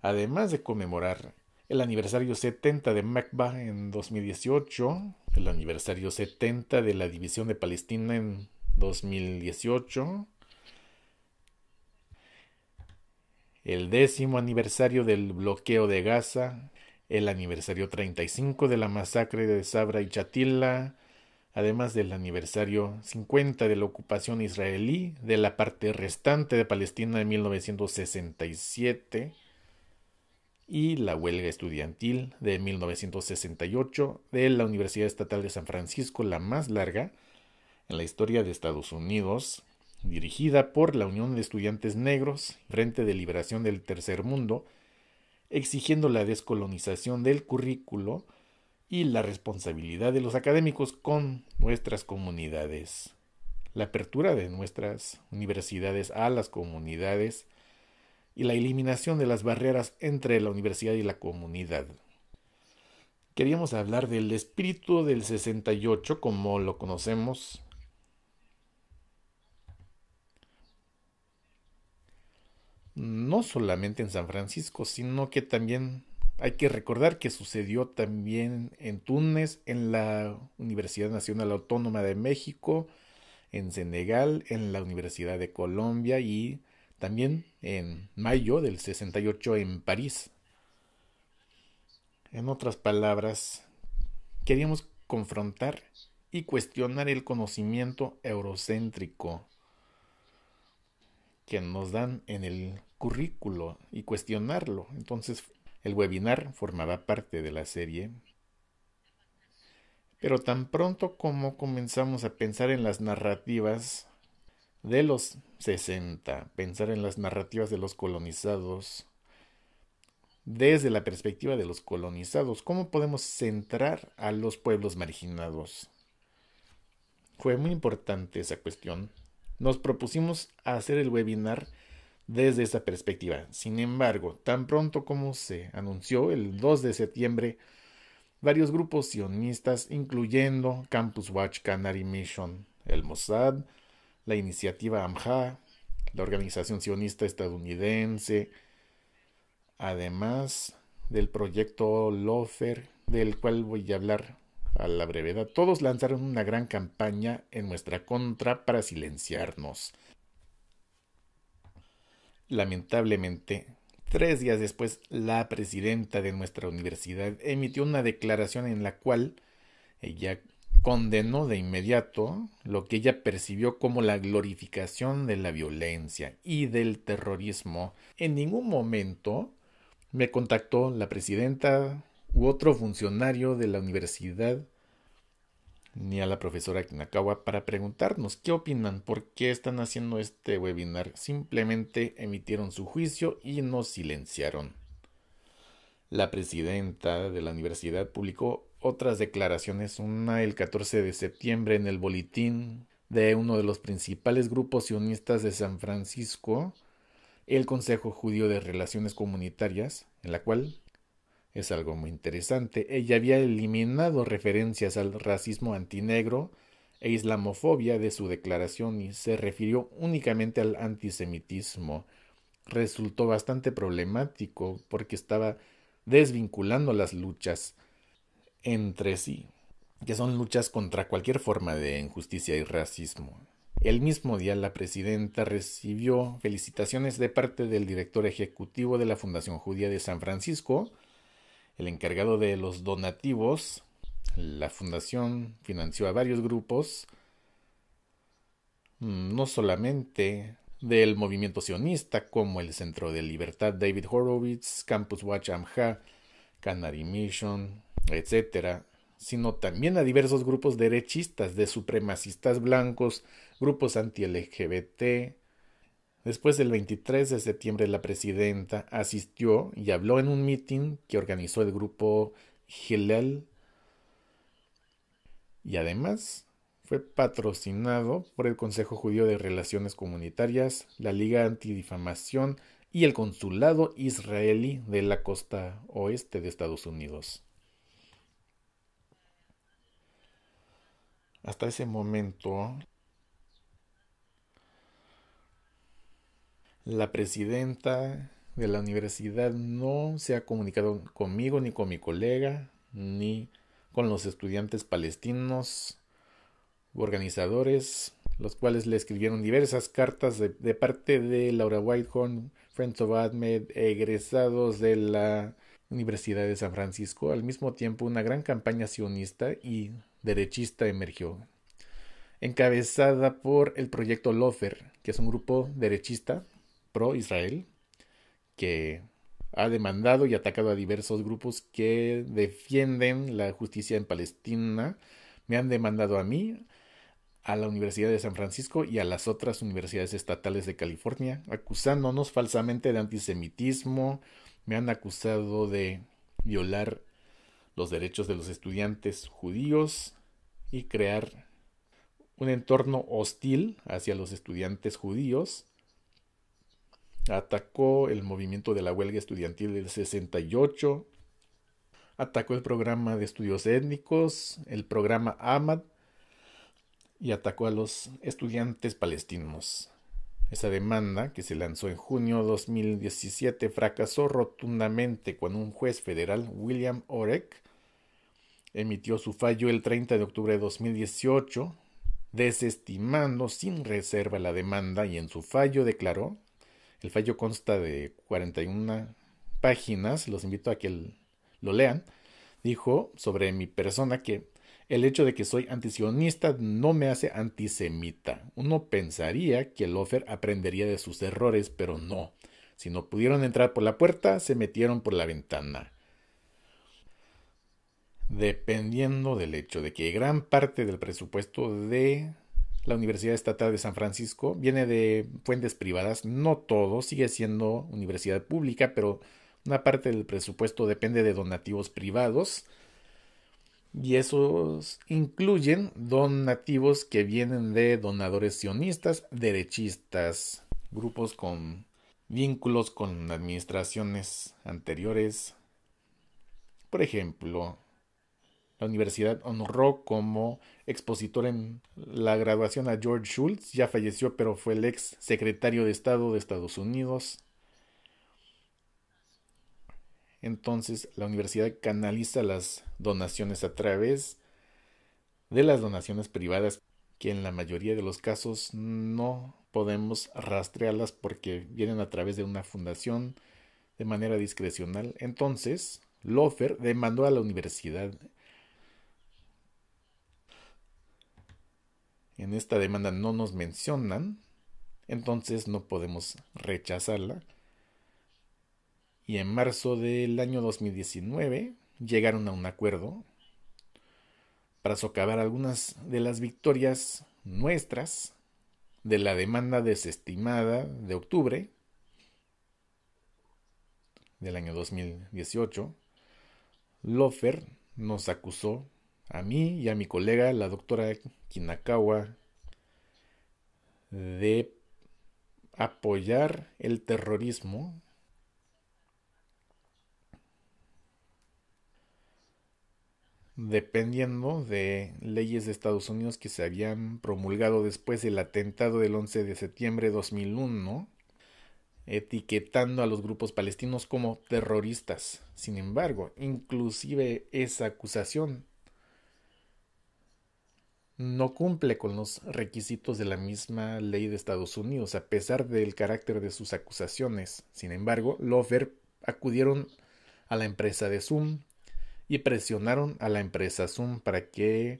Además de conmemorar el aniversario 70 de Nakba en 2018, el aniversario 70 de la división de Palestina en 2018, el 10º aniversario del bloqueo de Gaza, el aniversario 35 de la masacre de Sabra y Chatila, además del aniversario 50 de la ocupación israelí de la parte restante de Palestina en 1967 y la huelga estudiantil de 1968 de la Universidad Estatal de San Francisco, la más larga en la historia de Estados Unidos, dirigida por la Unión de Estudiantes Negros, Frente de Liberación del Tercer Mundo, exigiendo la descolonización del currículo y la responsabilidad de los académicos con nuestras comunidades. La apertura de nuestras universidades a las comunidades y la eliminación de las barreras entre la universidad y la comunidad. Queríamos hablar del espíritu del 68 como lo conocemos, no solamente en San Francisco, sino que también hay que recordar que sucedió también en Túnez, en la Universidad Nacional Autónoma de México, en Senegal, en la Universidad de Colombia y también en mayo del 68 en París. En otras palabras, queríamos confrontar y cuestionar el conocimiento eurocéntrico que nos dan en el currículo y cuestionarlo. Entonces, el webinar formaba parte de la serie. Pero tan pronto como comenzamos a pensar en las narrativas de los 60, pensar en las narrativas de los colonizados, desde la perspectiva de los colonizados, ¿cómo podemos centrar a los pueblos marginados? Fue muy importante esa cuestión. Nos propusimos hacer el webinar desde esa perspectiva. Sin embargo, tan pronto como se anunció el 2 de septiembre, varios grupos sionistas, incluyendo Campus Watch Canary Mission, el Mossad, la iniciativa AMJA, la organización sionista estadounidense, además del proyecto Lofer, del cual voy a hablar a la brevedad, todos lanzaron una gran campaña en nuestra contra para silenciarnos. Lamentablemente, 3 días después, la presidenta de nuestra universidad emitió una declaración en la cual ella condenó de inmediato lo que ella percibió como la glorificación de la violencia y del terrorismo. En ningún momento me contactó la presidenta u otro funcionario de la universidad ni a la profesora Kinakawa para preguntarnos qué opinan, por qué están haciendo este webinar. Simplemente emitieron su juicio y nos silenciaron. La presidenta de la universidad publicó otras declaraciones, una el 14 de septiembre en el boletín de uno de los principales grupos sionistas de San Francisco, el Consejo Judío de Relaciones Comunitarias, en la cual es algo muy interesante. Ella había eliminado referencias al racismo antinegro e islamofobia de su declaración y se refirió únicamente al antisemitismo. Resultó bastante problemático porque estaba desvinculando las luchas entre sí, que son luchas contra cualquier forma de injusticia y racismo. El mismo día la presidenta recibió felicitaciones de parte del director ejecutivo de la Fundación Judía de San Francisco, el encargado de los donativos. La fundación financió a varios grupos, no solamente del movimiento sionista, como el Centro de Libertad David Horowitz, Campus Watch AMJA, Canary Mission, etc., sino también a diversos grupos derechistas, de supremacistas blancos, grupos anti-LGBT. Después del 23 de septiembre, la presidenta asistió y habló en un mitin que organizó el grupo Hillel y además fue patrocinado por el Consejo Judío de Relaciones Comunitarias, la Liga Antidifamación y el Consulado Israelí de la costa oeste de Estados Unidos. Hasta ese momento, la presidenta de la universidad no se ha comunicado conmigo, ni con mi colega, ni con los estudiantes palestinos organizadores, los cuales le escribieron diversas cartas de parte de Laura Whitehorn, Friends of Ahmed, egresados de la Universidad de San Francisco. Al mismo tiempo, una gran campaña sionista y derechista emergió, encabezada por el proyecto Lofer, que es un grupo derechista pro-Israel que ha demandado y atacado a diversos grupos que defienden la justicia en Palestina. Me han demandado a mí, a la Universidad de San Francisco y a las otras universidades estatales de California, acusándonos falsamente de antisemitismo. Me han acusado de violar los derechos de los estudiantes judíos y crear un entorno hostil hacia los estudiantes judíos. Atacó el movimiento de la huelga estudiantil del 68, atacó el programa de estudios étnicos, el programa AMAD, y atacó a los estudiantes palestinos. Esa demanda, que se lanzó en junio de 2017, fracasó rotundamente cuando un juez federal, William Orek, emitió su fallo el 30 de octubre de 2018, desestimando sin reserva la demanda, y en su fallo declaró, el fallo consta de 41 páginas, los invito a que lo lean, dijo sobre mi persona que el hecho de que soy antisionista no me hace antisemita. Uno pensaría que Lofer aprendería de sus errores, pero no. Si no pudieron entrar por la puerta, se metieron por la ventana. Dependiendo del hecho de que gran parte del presupuesto de la Universidad Estatal de San Francisco viene de fuentes privadas, no todo, sigue siendo universidad pública, pero una parte del presupuesto depende de donativos privados. Y esos incluyen donativos que vienen de donadores sionistas, derechistas, grupos con vínculos con administraciones anteriores. Por ejemplo, la universidad honró como expositor en la graduación a George Shultz, ya falleció, pero fue el ex secretario de Estado de Estados Unidos. Entonces, la universidad canaliza las donaciones a través de las donaciones privadas, que en la mayoría de los casos no podemos rastrearlas porque vienen a través de una fundación de manera discrecional. Entonces, Lofer demandó a la universidad. En esta demanda no nos mencionan, entonces no podemos rechazarla. Y en marzo del año 2019 llegaron a un acuerdo para socavar algunas de las victorias nuestras de la demanda desestimada de octubre del año 2018. Lofer nos acusó a mí y a mi colega, la doctora Kinakawa, de apoyar el terrorismo dependiendo de leyes de Estados Unidos que se habían promulgado después del atentado del 11 de septiembre de 2001, etiquetando a los grupos palestinos como terroristas. Sin embargo, inclusive esa acusación no cumple con los requisitos de la misma ley de Estados Unidos, a pesar del carácter de sus acusaciones. Sin embargo, Lofer acudieron a la empresa de Zoom y presionaron a la empresa Zoom para que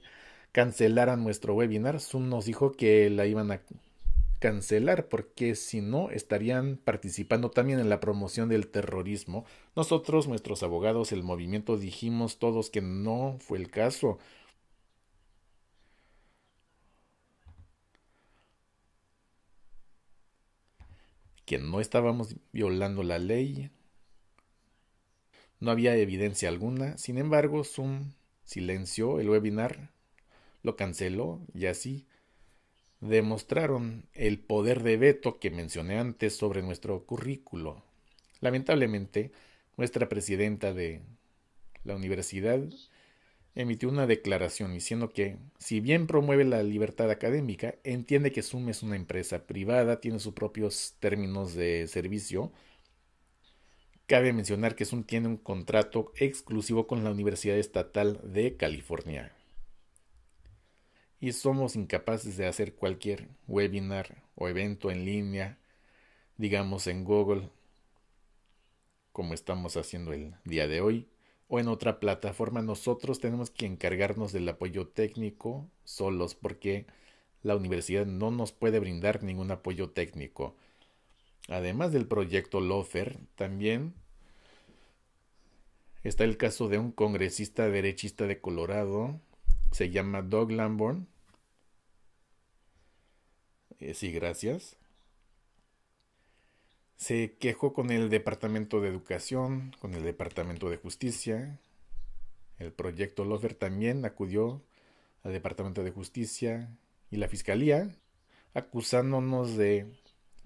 cancelaran nuestro webinar. Zoom nos dijo que la iban a cancelar porque si no estarían participando también en la promoción del terrorismo. Nosotros, nuestros abogados, el movimiento, dijimos todos que no fue el caso. Que no estábamos violando la ley. No había evidencia alguna. Sin embargo, Zoom silenció el webinar, lo canceló y así demostraron el poder de veto que mencioné antes sobre nuestro currículo. Lamentablemente, nuestra presidenta de la universidad emitió una declaración diciendo que, si bien promueve la libertad académica, entiende que Zoom es una empresa privada, tiene sus propios términos de servicio Cabe mencionar que Zoom tiene un contrato exclusivo con la Universidad Estatal de California y somos incapaces de hacer cualquier webinar o evento en línea, digamos en Google, como estamos haciendo el día de hoy, o en otra plataforma. Nosotros tenemos que encargarnos del apoyo técnico solos porque la universidad no nos puede brindar ningún apoyo técnico. Además del proyecto Lofer, también está el caso de un congresista derechista de Colorado, se llama Doug Lamborn. Sí, gracias. Se quejó con el Departamento de Educación, con el Departamento de Justicia. El proyecto Lofer también acudió al Departamento de Justicia y la Fiscalía, acusándonos de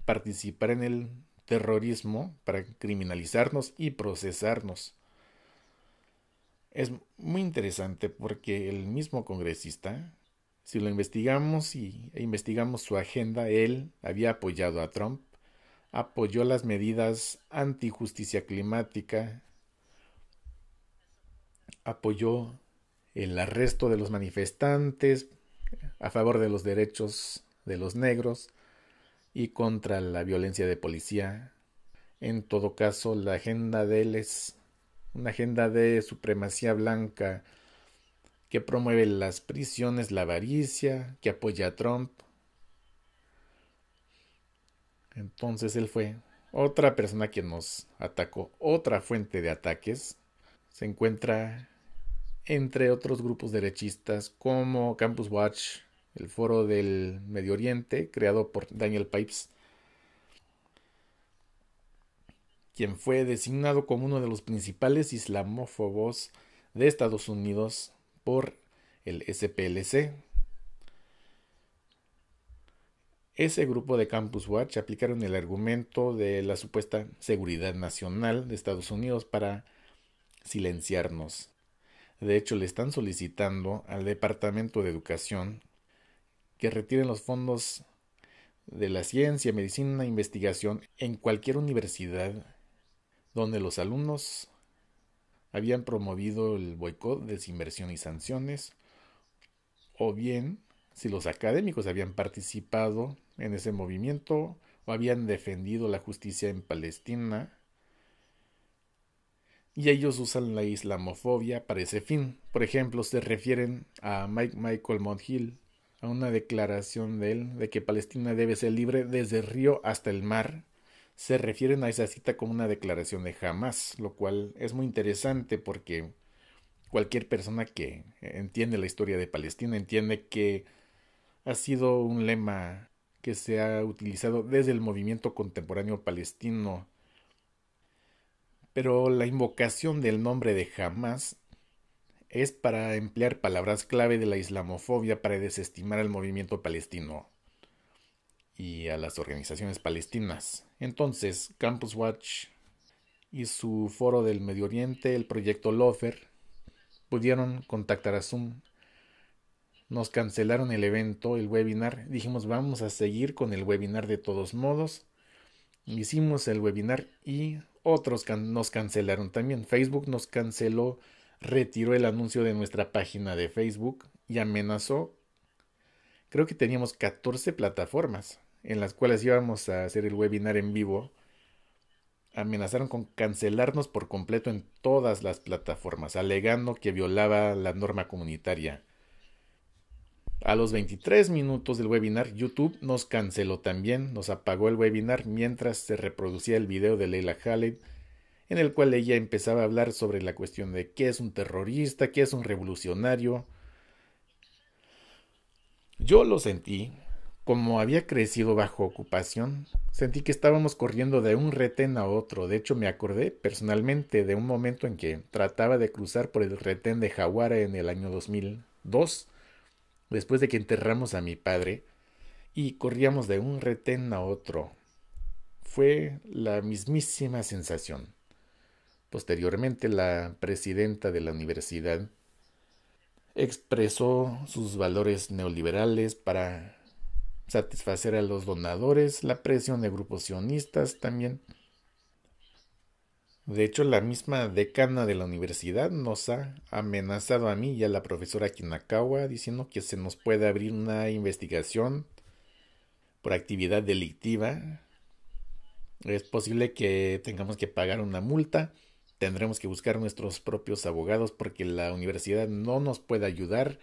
participar en el terrorismo para criminalizarnos y procesarnos. Es muy interesante porque el mismo congresista, si lo investigamos e investigamos su agenda, él había apoyado a Trump, apoyó las medidas antijusticia climática, apoyó el arresto de los manifestantes a favor de los derechos de los negros y contra la violencia de policía. En todo caso, la agenda de él es una agenda de supremacía blanca que promueve las prisiones, la avaricia, que apoya a Trump. Entonces él fue otra persona que nos atacó, otra fuente de ataques. Se encuentra entre otros grupos derechistas como Campus Watch, el Foro del Medio Oriente, creado por Daniel Pipes, quien fue designado como uno de los principales islamófobos de Estados Unidos por el SPLC. Ese grupo de Campus Watch aplicaron el argumento de la supuesta seguridad nacional de Estados Unidos para silenciarnos. De hecho, le están solicitando al Departamento de Educación que retiren los fondos de la ciencia, medicina e investigación en cualquier universidad donde los alumnos habían promovido el boicot, desinversión y sanciones, o bien si los académicos habían participado en ese movimiento o habían defendido la justicia en Palestina. Y ellos usan la islamofobia para ese fin. Por ejemplo, se refieren a Michael Monthill, a una declaración de él de que Palestina debe ser libre desde el río hasta el mar. Se refieren a esa cita como una declaración de Hamás, lo cual es muy interesante porque cualquier persona que entiende la historia de Palestina entiende que ha sido un lema que se ha utilizado desde el movimiento contemporáneo palestino. Pero la invocación del nombre de Hamás es para emplear palabras clave de la islamofobia para desestimar al movimiento palestino y a las organizaciones palestinas. Entonces, Campus Watch y su foro del Medio Oriente, el proyecto Lofer, pudieron contactar a Zoom. Nos cancelaron el evento, el webinar. Dijimos, vamos a seguir con el webinar de todos modos. Hicimos el webinar y otros nos cancelaron también. Facebook nos canceló, retiró el anuncio de nuestra página de Facebook y amenazó. Creo que teníamos 14 plataformas en las cuales íbamos a hacer el webinar en vivo. Amenazaron con cancelarnos por completo en todas las plataformas, alegando que violaba la norma comunitaria. A los 23 minutos del webinar, YouTube nos canceló también, nos apagó el webinar mientras se reproducía el video de Leila Khaled, en el cual ella empezaba a hablar sobre la cuestión de qué es un terrorista, qué es un revolucionario. Yo lo sentí, como había crecido bajo ocupación, sentí que estábamos corriendo de un retén a otro. De hecho, me acordé personalmente de un momento en que trataba de cruzar por el retén de Jawara en el año 2002, después de que enterramos a mi padre, y corríamos de un retén a otro. Fue la mismísima sensación. Posteriormente, la presidenta de la universidad expresó sus valores neoliberales para satisfacer a los donadores, la presión de grupos sionistas también. De hecho, la misma decana de la universidad nos ha amenazado a mí y a la profesora Kinakawa diciendo que se nos puede abrir una investigación por actividad delictiva. Es posible que tengamos que pagar una multa. Tendremos que buscar nuestros propios abogados porque la universidad no nos puede ayudar.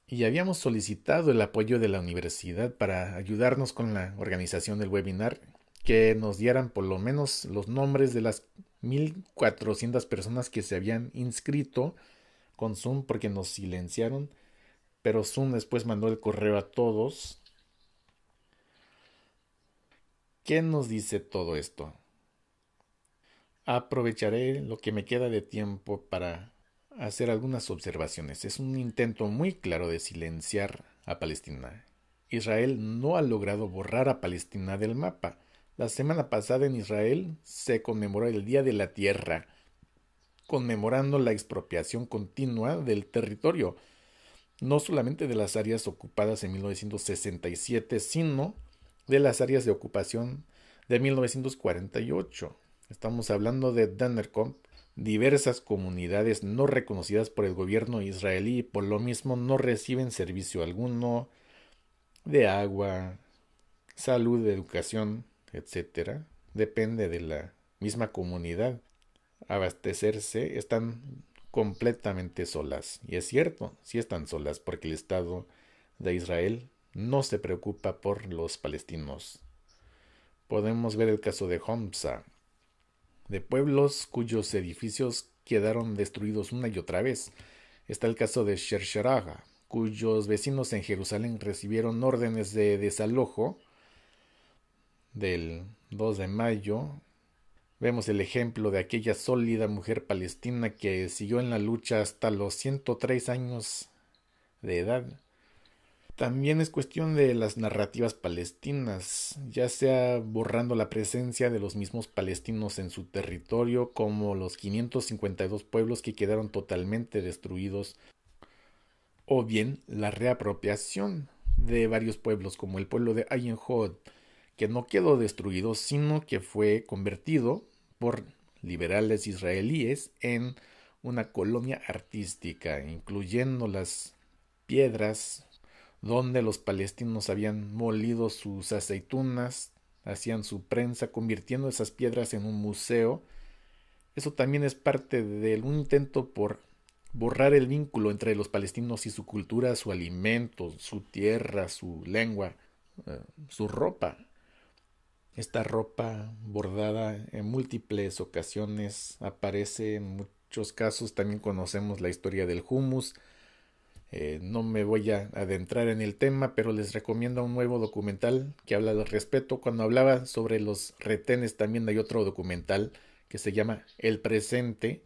Y habíamos solicitado el apoyo de la universidad para ayudarnos con la organización del webinar, que nos dieran por lo menos los nombres de las 1,400 personas que se habían inscrito con Zoom porque nos silenciaron, pero Zoom después mandó el correo a todos. ¿Qué nos dice todo esto? Aprovecharé lo que me queda de tiempo para hacer algunas observaciones. Es un intento muy claro de silenciar a Palestina. Israel no ha logrado borrar a Palestina del mapa. La semana pasada en Israel se conmemoró el Día de la Tierra, conmemorando la expropiación continua del territorio, no solamente de las áreas ocupadas en 1967, sino de las áreas de ocupación de 1948. Estamos hablando de Danerkom, diversas comunidades no reconocidas por el gobierno israelí y por lo mismo no reciben servicio alguno de agua, salud, educación, etcétera. Depende de la misma comunidad. Abastecerse están completamente solas. Y es cierto, sí están solas porque el Estado de Israel no se preocupa por los palestinos. Podemos ver el caso de Homsa, de pueblos cuyos edificios quedaron destruidos una y otra vez. Está el caso de Shersharaga, cuyos vecinos en Jerusalén recibieron órdenes de desalojo del 2 de mayo. Vemos el ejemplo de aquella sólida mujer palestina que siguió en la lucha hasta los 103 años de edad. También es cuestión de las narrativas palestinas, ya sea borrando la presencia de los mismos palestinos en su territorio, como los 552 pueblos que quedaron totalmente destruidos, o bien la reapropiación de varios pueblos, como el pueblo de Ayin Hod, que no quedó destruido, sino que fue convertido por liberales israelíes en una colonia artística, incluyendo las piedras donde los palestinos habían molido sus aceitunas, hacían su prensa, convirtiendo esas piedras en un museo. Eso también es parte de un intento por borrar el vínculo entre los palestinos y su cultura, su alimento, su tierra, su lengua, su ropa. Esta ropa bordada en múltiples ocasiones aparece en muchos casos. También conocemos la historia del hummus. No me voy a adentrar en el tema, pero les recomiendo un nuevo documental que habla del respeto. Cuando hablaba sobre los retenes, también hay otro documental que se llama El Presente.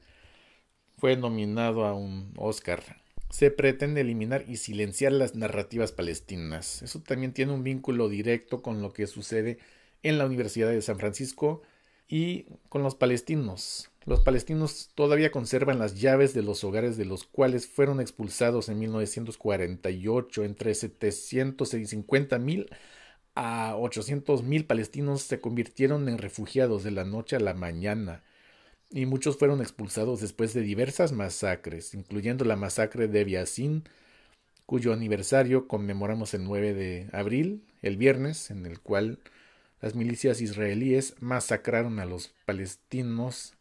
Fue nominado a un Oscar. Se pretende eliminar y silenciar las narrativas palestinas. Eso también tiene un vínculo directo con lo que sucede en la Universidad de San Francisco y con los palestinos. Los palestinos todavía conservan las llaves de los hogares de los cuales fueron expulsados en 1948. Entre 750,000 a 800,000 palestinos se convirtieron en refugiados de la noche a la mañana, y muchos fueron expulsados después de diversas masacres, incluyendo la masacre de Biasín, cuyo aniversario conmemoramos el 9 de abril, el viernes, en el cual las milicias israelíes masacraron a los palestinos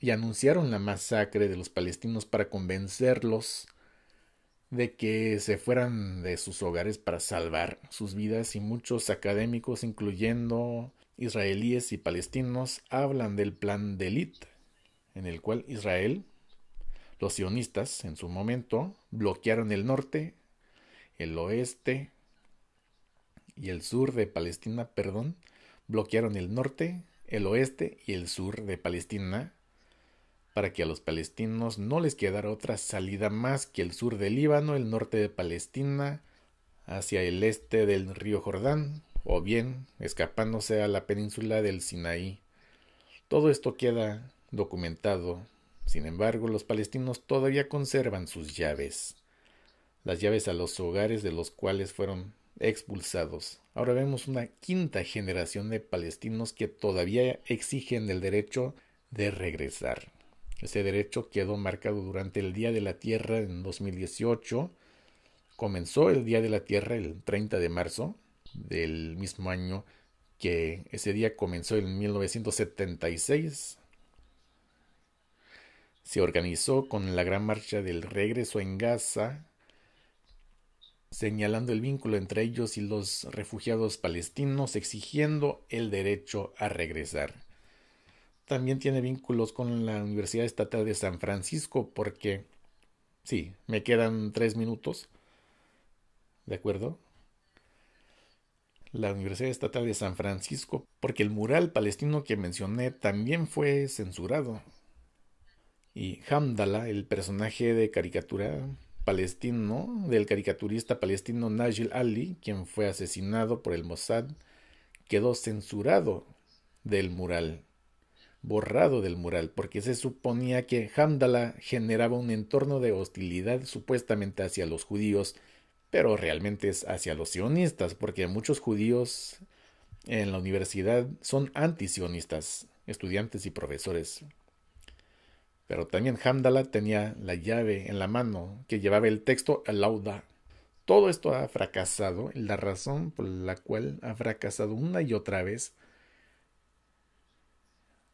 y anunciaron la masacre de los palestinos para convencerlos de que se fueran de sus hogares para salvar sus vidas, y muchos académicos, incluyendo israelíes y palestinos, hablan del plan de Elit, en el cual Israel, los sionistas en su momento, bloquearon el norte, el oeste y el sur de Palestina, bloquearon el norte, el oeste y el sur de Palestina para que a los palestinos no les quedara otra salida más que el sur del Líbano, el norte de Palestina, hacia el este del río Jordán, o bien escapándose a la península del Sinaí. Todo esto queda documentado. Sin embargo, los palestinos todavía conservan sus llaves, las llaves a los hogares de los cuales fueron expulsados. Ahora vemos una quinta generación de palestinos que todavía exigen el derecho de regresar. Ese derecho quedó marcado durante el Día de la Tierra en 2018. Comenzó el Día de la Tierra el 30 de marzo del mismo año, que ese día comenzó en 1976. Se organizó con la Gran Marcha del Regreso en Gaza, señalando el vínculo entre ellos y los refugiados palestinos, exigiendo el derecho a regresar. También tiene vínculos con la Universidad Estatal de San Francisco, porque, sí, me quedan 3 minutos, ¿de acuerdo? La Universidad Estatal de San Francisco, porque el mural palestino que mencioné también fue censurado. Y Hamdallah, el personaje de caricatura palestino del caricaturista palestino Najil Ali, quien fue asesinado por el Mossad, quedó censurado del mural, borrado del mural, porque se suponía que Hamdallah generaba un entorno de hostilidad supuestamente hacia los judíos, pero realmente es hacia los sionistas, porque muchos judíos en la universidad son antisionistas, estudiantes y profesores. Pero también Hamdallah tenía la llave en la mano que llevaba el texto al-Lauda. Todo esto ha fracasado, y la razón por la cual ha fracasado una y otra vez,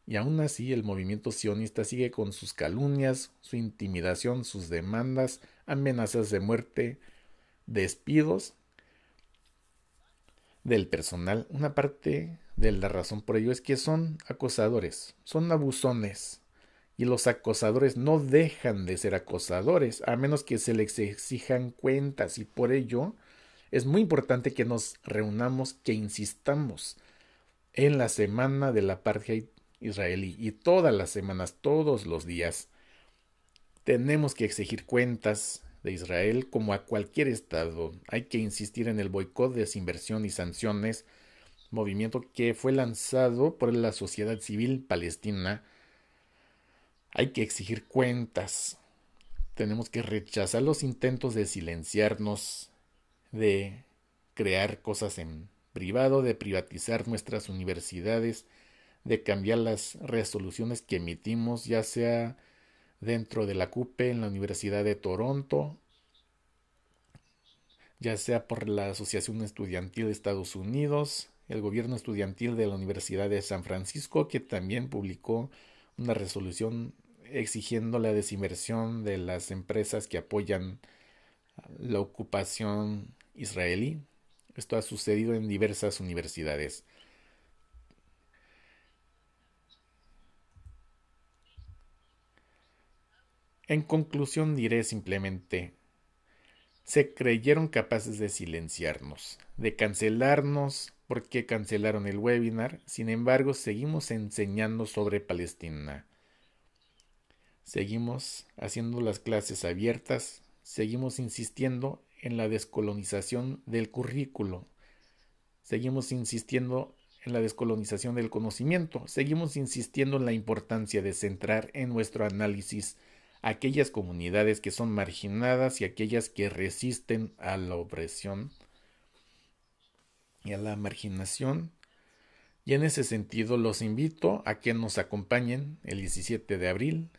y aún así el movimiento sionista sigue con sus calumnias, su intimidación, sus demandas, amenazas de muerte, despidos del personal. Una parte de la razón por ello es que son acosadores, son abusones. Y los acosadores no dejan de ser acosadores, a menos que se les exijan cuentas. Y por ello es muy importante que nos reunamos, que insistamos en la semana del apartheid israelí. Y todas las semanas, todos los días, tenemos que exigir cuentas de Israel como a cualquier estado. Hay que insistir en el boicot, desinversión y sanciones, movimiento que fue lanzado por la sociedad civil palestina. Hay que exigir cuentas. Tenemos que rechazar los intentos de silenciarnos, de crear cosas en privado, de privatizar nuestras universidades, de cambiar las resoluciones que emitimos, ya sea dentro de la CUPE en la Universidad de Toronto, ya sea por la Asociación Estudiantil de Estados Unidos, el gobierno estudiantil de la Universidad de San Francisco, que también publicó una resolución exigiendo la desinversión de las empresas que apoyan la ocupación israelí. Esto ha sucedido en diversas universidades. En conclusión diré simplemente, se creyeron capaces de silenciarnos, de cancelarnos porque cancelaron el webinar. Sin embargo, seguimos enseñando sobre Palestina. Seguimos haciendo las clases abiertas, seguimos insistiendo en la descolonización del currículo, seguimos insistiendo en la descolonización del conocimiento, seguimos insistiendo en la importancia de centrar en nuestro análisis aquellas comunidades que son marginadas y aquellas que resisten a la opresión y a la marginación. Y en ese sentido los invito a que nos acompañen el 17 de abril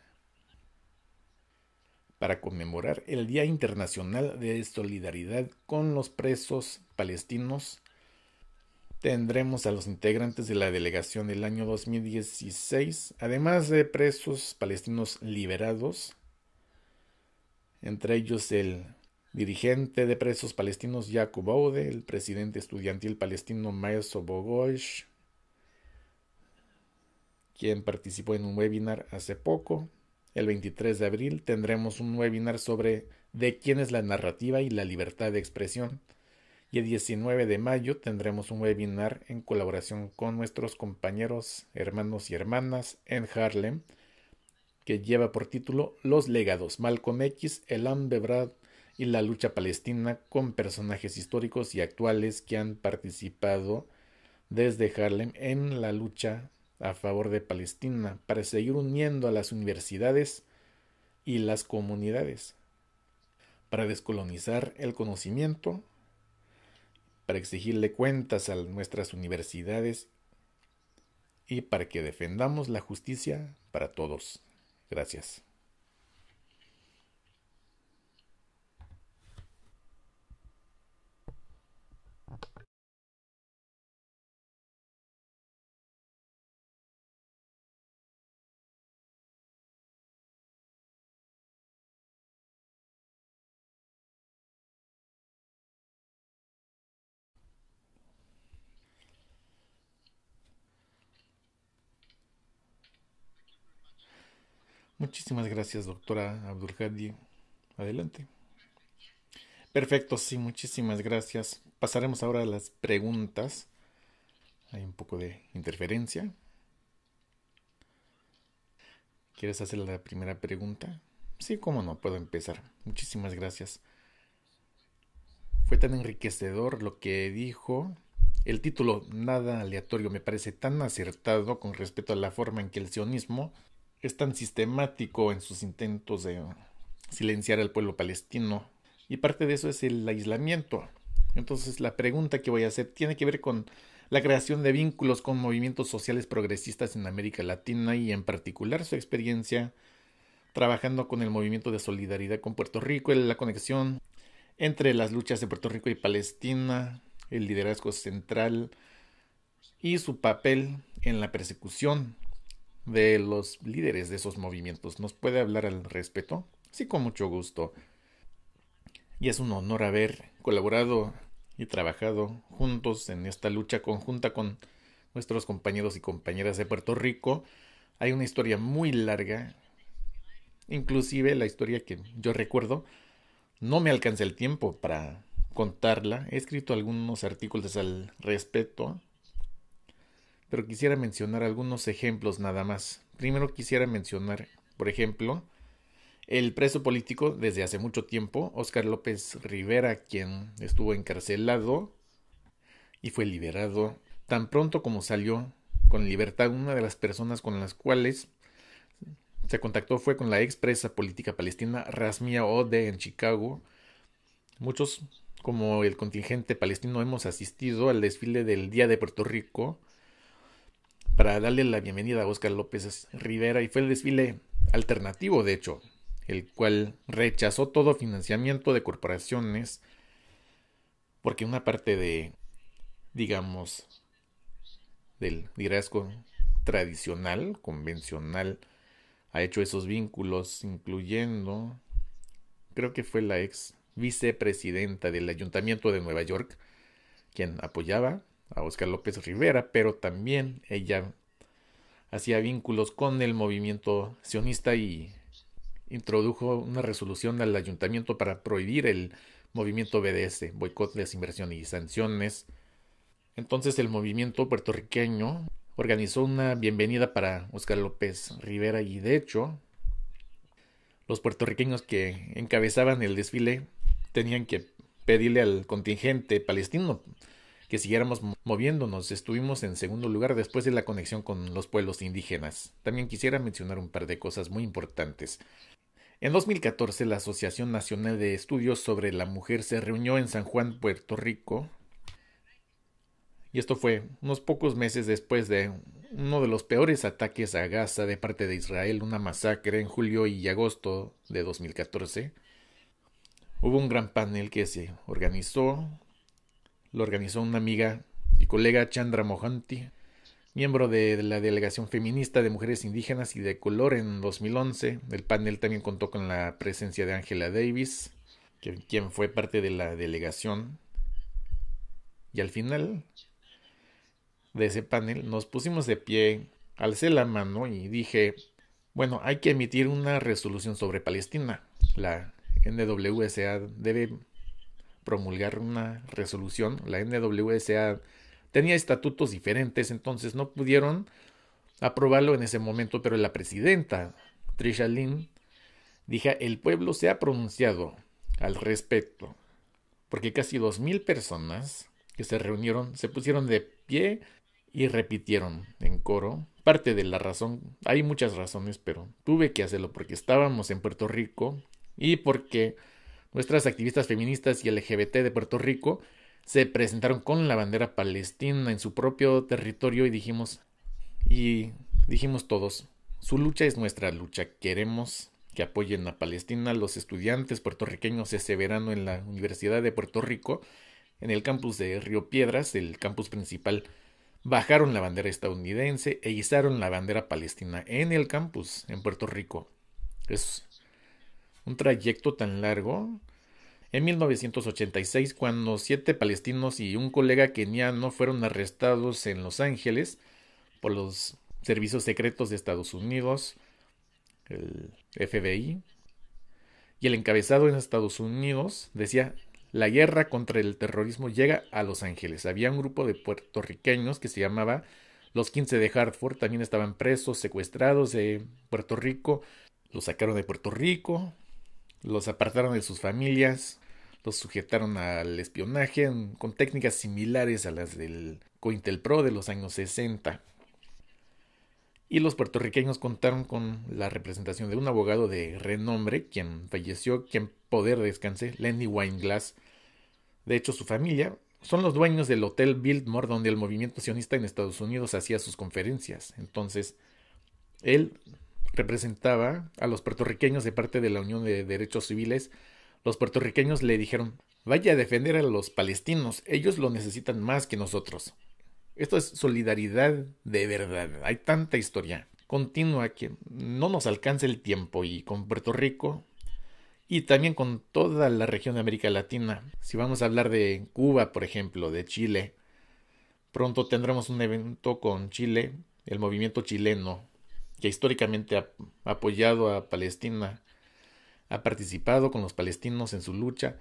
para conmemorar el Día Internacional de Solidaridad con los Presos Palestinos. Tendremos a los integrantes de la delegación del año 2016, además de presos palestinos liberados, entre ellos el dirigente de presos palestinos Yaqub Oude, el presidente estudiantil palestino Maher Sobogosh, quien participó en un webinar hace poco. El 23 de abril tendremos un webinar sobre de quién es la narrativa y la libertad de expresión. Y el 19 de mayo tendremos un webinar en colaboración con nuestros compañeros, hermanos y hermanas en Harlem, que lleva por título Los legados, Malcolm X, Elam Bebrad y la lucha palestina, con personajes históricos y actuales que han participado desde Harlem en la lucha a favor de Palestina, para seguir uniendo a las universidades y las comunidades, para descolonizar el conocimiento para exigirle cuentas a nuestras universidades y para que defendamos la justicia para todos. Gracias. Muchísimas gracias, doctora Abdulhadi. Adelante. Perfecto, sí, muchísimas gracias. Pasaremos ahora a las preguntas. Hay un poco de interferencia. ¿Quieres hacer la primera pregunta? Sí, cómo no, puedo empezar. Muchísimas gracias. Fue tan enriquecedor lo que dijo. El título, nada aleatorio, me parece tan acertado con respecto a la forma en que el sionismo es tan sistemático en sus intentos de silenciar al pueblo palestino. Y parte de eso es el aislamiento. Entonces la pregunta que voy a hacer tiene que ver con la creación de vínculos con movimientos sociales progresistas en América Latina y en particular su experiencia trabajando con el movimiento de solidaridad con Puerto Rico, la conexión entre las luchas de Puerto Rico y Palestina, el liderazgo central y su papel en la persecución de los líderes de esos movimientos. ¿Nos puede hablar al respecto? Sí, con mucho gusto. Y es un honor haber colaborado y trabajado juntos en esta lucha conjunta con nuestros compañeros y compañeras de Puerto Rico. Hay una historia muy larga, inclusive la historia que yo recuerdo, no me alcanza el tiempo para contarla. He escrito algunos artículos al respecto, pero quisiera mencionar algunos ejemplos nada más. Primero quisiera mencionar, por ejemplo, el preso político desde hace mucho tiempo, Óscar López Rivera, quien estuvo encarcelado y fue liberado tan pronto como salió con libertad. Una de las personas con las cuales se contactó fue con la ex presa política palestina Rasmia Ode en Chicago. Muchos, como el contingente palestino, hemos asistido al desfile del Día de Puerto Rico para darle la bienvenida a Óscar López Rivera, y fue el desfile alternativo, de hecho, el cual rechazó todo financiamiento de corporaciones, porque una parte de, digamos, del liderazgo tradicional, convencional, ha hecho esos vínculos, incluyendo, creo que fue la ex vicepresidenta del Ayuntamiento de Nueva York, quien apoyaba a Óscar López Rivera, pero también ella hacía vínculos con el movimiento sionista y introdujo una resolución al ayuntamiento para prohibir el movimiento BDS, boicot, desinversión y sanciones. Entonces el movimiento puertorriqueño organizó una bienvenida para Óscar López Rivera, y de hecho los puertorriqueños que encabezaban el desfile tenían que pedirle al contingente palestino que siguiéramos moviéndonos. Estuvimos en segundo lugar después de la conexión con los pueblos indígenas. También quisiera mencionar un par de cosas muy importantes. En 2014, la Asociación Nacional de Estudios sobre la Mujer se reunió en San Juan, Puerto Rico, y esto fue unos pocos meses después de uno de los peores ataques a Gaza de parte de Israel, una masacre en julio y agosto de 2014. Hubo un gran panel que se organizó, lo organizó una amiga y colega, Chandra Mohanty, miembro de la Delegación Feminista de Mujeres Indígenas y de Color en 2011. El panel también contó con la presencia de Angela Davis, quien fue parte de la delegación. Y al final de ese panel nos pusimos de pie, alcé la mano y dije, bueno, hay que emitir una resolución sobre Palestina. La NWSA debe promulgar una resolución. La NWSA tenía estatutos diferentes, entonces no pudieron aprobarlo en ese momento, pero la presidenta Trisha Lynn dijo, el pueblo se ha pronunciado al respecto, porque casi 2000 personas que se reunieron se pusieron de pie y repitieron en coro parte de la razón. Hay muchas razones, pero tuve que hacerlo porque estábamos en Puerto Rico y porque nuestras activistas feministas y LGBT de Puerto Rico se presentaron con la bandera palestina en su propio territorio y dijimos todos, su lucha es nuestra lucha, queremos que apoyen a Palestina. Los estudiantes puertorriqueños ese verano en la Universidad de Puerto Rico, en el campus de Río Piedras, el campus principal, bajaron la bandera estadounidense e izaron la bandera palestina en el campus en Puerto Rico. Es un trayecto tan largo. En 1986, cuando 7 palestinos y un colega keniano fueron arrestados en Los Ángeles por los servicios secretos de Estados Unidos, el FBI, y el encabezado en Estados Unidos decía: la guerra contra el terrorismo llega a Los Ángeles. Había un grupo de puertorriqueños que se llamaba los 15 de Hartford, también estaban presos, secuestrados de Puerto Rico, los sacaron de Puerto Rico, los apartaron de sus familias, los sujetaron al espionaje con técnicas similares a las del COINTELPRO de los años 60. Y los puertorriqueños contaron con la representación de un abogado de renombre, quien falleció, que en poder descanse, Lenny Weinglass. De hecho, su familia son los dueños del Hotel Biltmore, donde el movimiento sionista en Estados Unidos hacía sus conferencias. Entonces, él representaba a los puertorriqueños de parte de la Unión de Derechos Civiles. Los puertorriqueños le dijeron: vaya a defender a los palestinos, ellos lo necesitan más que nosotros. Esto es solidaridad de verdad. Hay tanta historia continua que no nos alcanza el tiempo, y con Puerto Rico y también con toda la región de América Latina. Si vamos a hablar de Cuba, por ejemplo, de Chile, pronto tendremos un evento con Chile, el movimiento chileno, que históricamente ha apoyado a Palestina, ha participado con los palestinos en su lucha.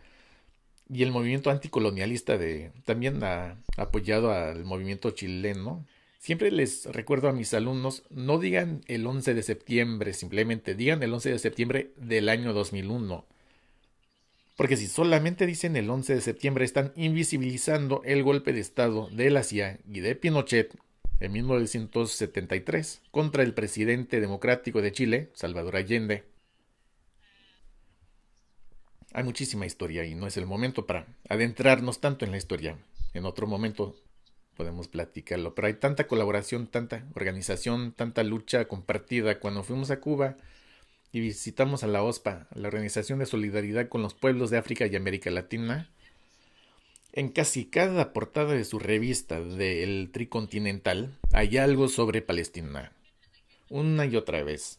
Y el movimiento anticolonialista también ha apoyado al movimiento chileno. Siempre les recuerdo a mis alumnos: no digan el 11 de septiembre, simplemente digan el 11 de septiembre del año 2001. Porque si solamente dicen el 11 de septiembre, están invisibilizando el golpe de Estado de la CIA y de Pinochet en 1973 contra el presidente democrático de Chile, Salvador Allende. Hay muchísima historia y no es el momento para adentrarnos tanto en la historia. En otro momento podemos platicarlo, pero hay tanta colaboración, tanta organización, tanta lucha compartida. Cuando fuimos a Cuba y visitamos a la OSPA, la Organización de Solidaridad con los Pueblos de África y América Latina, en casi cada portada de su revista del Tricontinental hay algo sobre Palestina, una y otra vez.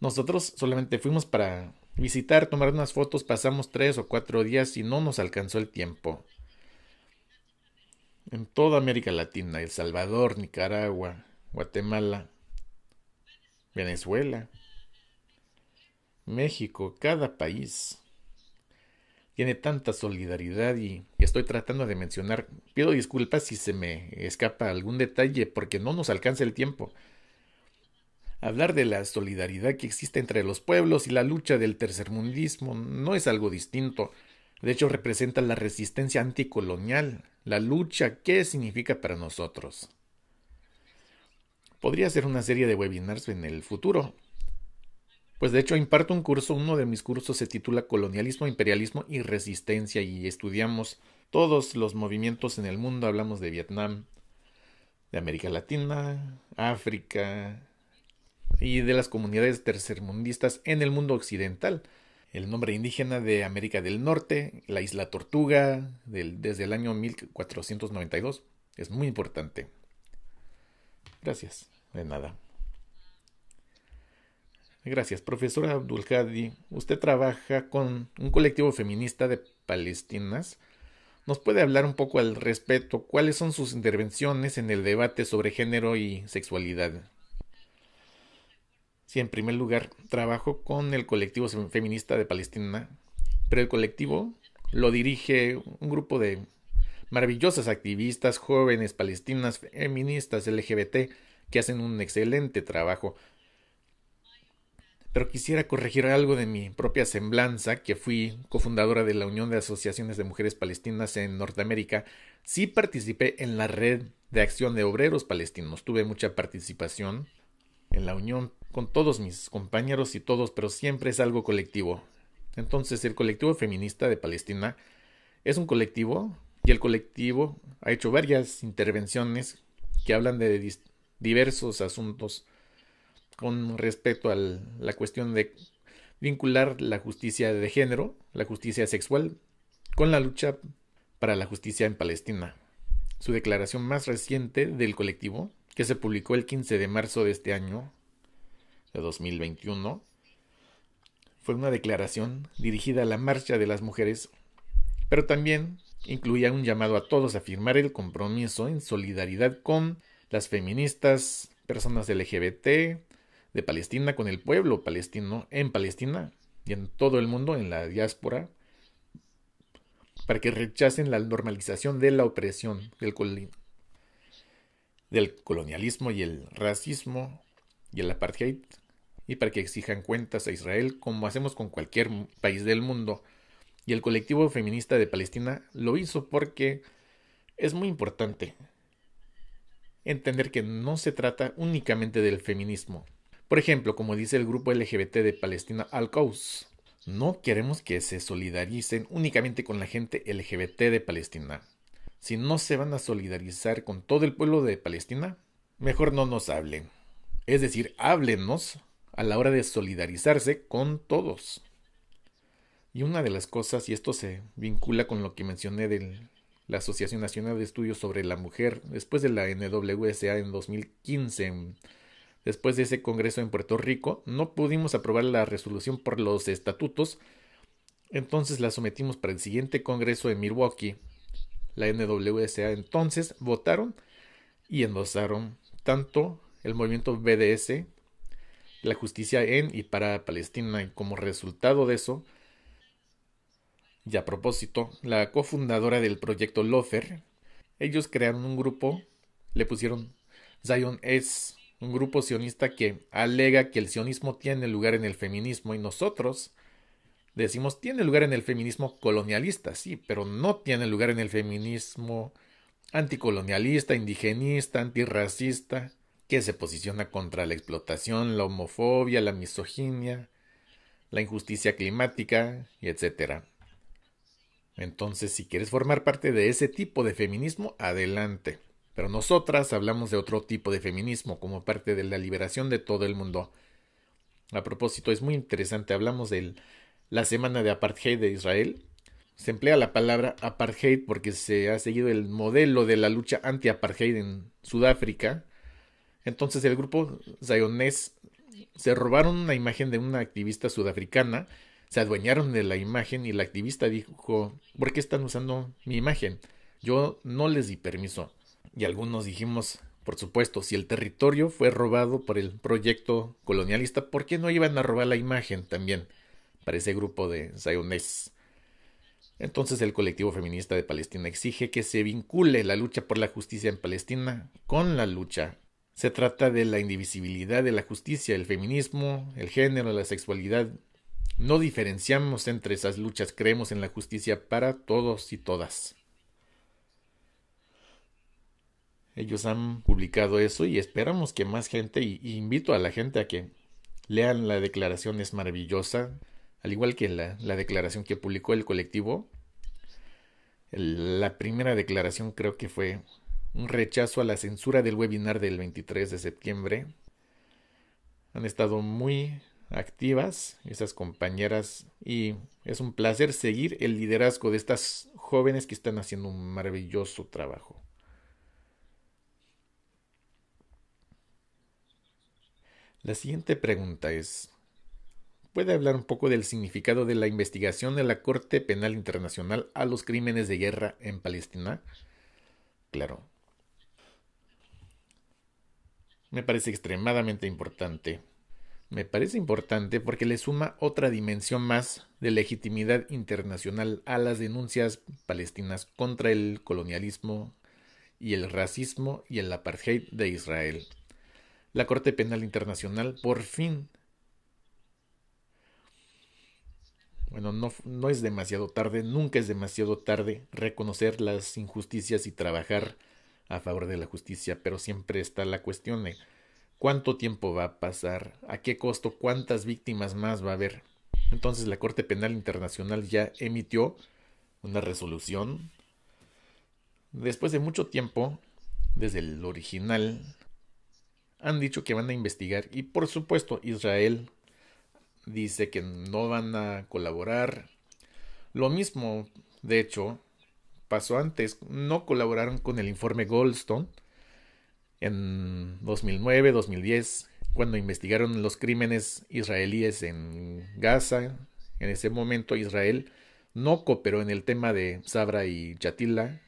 Nosotros solamente fuimos para visitar, tomar unas fotos, pasamos 3 o 4 días y no nos alcanzó el tiempo. En toda América Latina, El Salvador, Nicaragua, Guatemala, Venezuela, México, cada país tiene tanta solidaridad y estoy tratando de mencionar. Pido disculpas si se me escapa algún detalle porque no nos alcanza el tiempo. Hablar de la solidaridad que existe entre los pueblos y la lucha del tercermundismo no es algo distinto. De hecho, representa la resistencia anticolonial, la lucha que significa para nosotros. Podría hacer una serie de webinars en el futuro. Pues de hecho imparto un curso, uno de mis cursos se titula Colonialismo, Imperialismo y Resistencia, y estudiamos todos los movimientos en el mundo. Hablamos de Vietnam, de América Latina, África y de las comunidades tercermundistas en el mundo occidental. El nombre indígena de América del Norte, la isla Tortuga, desde el año 1492. Es muy importante. Gracias. De nada. Gracias, profesora Abdulhadi. Usted trabaja con un colectivo feminista de palestinas. ¿Nos puede hablar un poco al respecto? ¿Cuáles son sus intervenciones en el debate sobre género y sexualidad? Sí, en primer lugar, trabajo con el colectivo feminista de Palestina, pero el colectivo lo dirige un grupo de maravillosas activistas, jóvenes palestinas, feministas, LGBT, que hacen un excelente trabajo. Pero quisiera corregir algo de mi propia semblanza, que fui cofundadora de la Unión de Asociaciones de Mujeres Palestinas en Norteamérica. Sí participé en la Red de Acción de Obreros Palestinos, tuve mucha participación en la unión con todos mis compañeros y todos, pero siempre es algo colectivo. Entonces, el colectivo feminista de Palestina es un colectivo Y el colectivo ha hecho varias intervenciones que hablan de diversos asuntos con respecto a la cuestión de vincular la justicia de género, la justicia sexual, con la lucha para la justicia en Palestina. Su declaración más reciente del colectivo, que se publicó el 15 de marzo de este año, de 2021, fue una declaración dirigida a la marcha de las mujeres, pero también incluía un llamado a todos a firmar el compromiso en solidaridad con las feministas, personas LGBT de Palestina, con el pueblo palestino en Palestina y en todo el mundo, en la diáspora, para que rechacen la normalización de la opresión, del colonialismo y el racismo y el apartheid, y para que exijan cuentas a Israel como hacemos con cualquier país del mundo. Y el colectivo feminista de Palestina lo hizo porque es muy importante entender que no se trata únicamente del feminismo. Por ejemplo, como dice el grupo LGBT de Palestina Al-Quds, no queremos que se solidaricen únicamente con la gente LGBT de Palestina. Si no se van a solidarizar con todo el pueblo de Palestina, mejor no nos hablen. Es decir, háblenos a la hora de solidarizarse con todos. Y una de las cosas, y esto se vincula con lo que mencioné de la Asociación Nacional de Estudios sobre la Mujer, después de la NWSA en 2015, después de ese congreso en Puerto Rico, no pudimos aprobar la resolución por los estatutos, entonces la sometimos para el siguiente congreso en Milwaukee. La NWSA entonces votaron y endosaron tanto el movimiento BDS, la justicia en y para Palestina, y como resultado de eso, y a propósito, la cofundadora del proyecto Lofer, ellos crearon un grupo, le pusieron Zion es, un grupo sionista que alega que el sionismo tiene lugar en el feminismo, y nosotros decimos tiene lugar en el feminismo colonialista, sí, pero no tiene lugar en el feminismo anticolonialista, indigenista, antirracista, que se posiciona contra la explotación, la homofobia, la misoginia, la injusticia climática, y etcétera. Entonces, si quieres formar parte de ese tipo de feminismo, adelante. Pero nosotras hablamos de otro tipo de feminismo, como parte de la liberación de todo el mundo. A propósito, es muy interesante, hablamos de la semana de apartheid de Israel. Se emplea la palabra apartheid porque se ha seguido el modelo de la lucha anti-apartheid en Sudáfrica. Entonces el grupo zionés se robaron una imagen de una activista sudafricana, se adueñaron de la imagen y la activista dijo, ¿por qué están usando mi imagen? Yo no les di permiso. Y algunos dijimos, por supuesto, si el territorio fue robado por el proyecto colonialista, ¿por qué no iban a robar la imagen también para ese grupo de zionés? Entonces el colectivo feminista de Palestina exige que se vincule la lucha por la justicia en Palestina con la lucha. Se trata de la indivisibilidad de la justicia, el feminismo, el género, la sexualidad. No diferenciamos entre esas luchas, creemos en la justicia para todos y todas. Ellos han publicado eso y esperamos que más gente, y invito a la gente a que lean la declaración, es maravillosa, al igual que la declaración que publicó el colectivo. La primera declaración creo que fue un rechazo a la censura del webinar del 23 de septiembre. Han estado muy activas esas compañeras y es un placer seguir el liderazgo de estas jóvenes que están haciendo un maravilloso trabajo. La siguiente pregunta es, ¿puede hablar un poco del significado de la investigación de la Corte Penal Internacional a los crímenes de guerra en Palestina? Claro. Me parece extremadamente importante. Me parece importante porque le suma otra dimensión más de legitimidad internacional a las denuncias palestinas contra el colonialismo y el racismo y el apartheid de Israel. La Corte Penal Internacional por fin, bueno, no es demasiado tarde, nunca es demasiado tarde reconocer las injusticias y trabajar a favor de la justicia, pero siempre está la cuestión de cuánto tiempo va a pasar, a qué costo, cuántas víctimas más va a haber. Entonces la Corte Penal Internacional ya emitió una resolución Después de mucho tiempo, desde el original, han dicho que van a investigar y por supuesto Israel dice que no van a colaborar. Lo mismo, de hecho, pasó antes. No colaboraron con el informe Goldstone en 2009, 2010, cuando investigaron los crímenes israelíes en Gaza. En ese momento Israel no cooperó en el tema de Sabra y Yatila.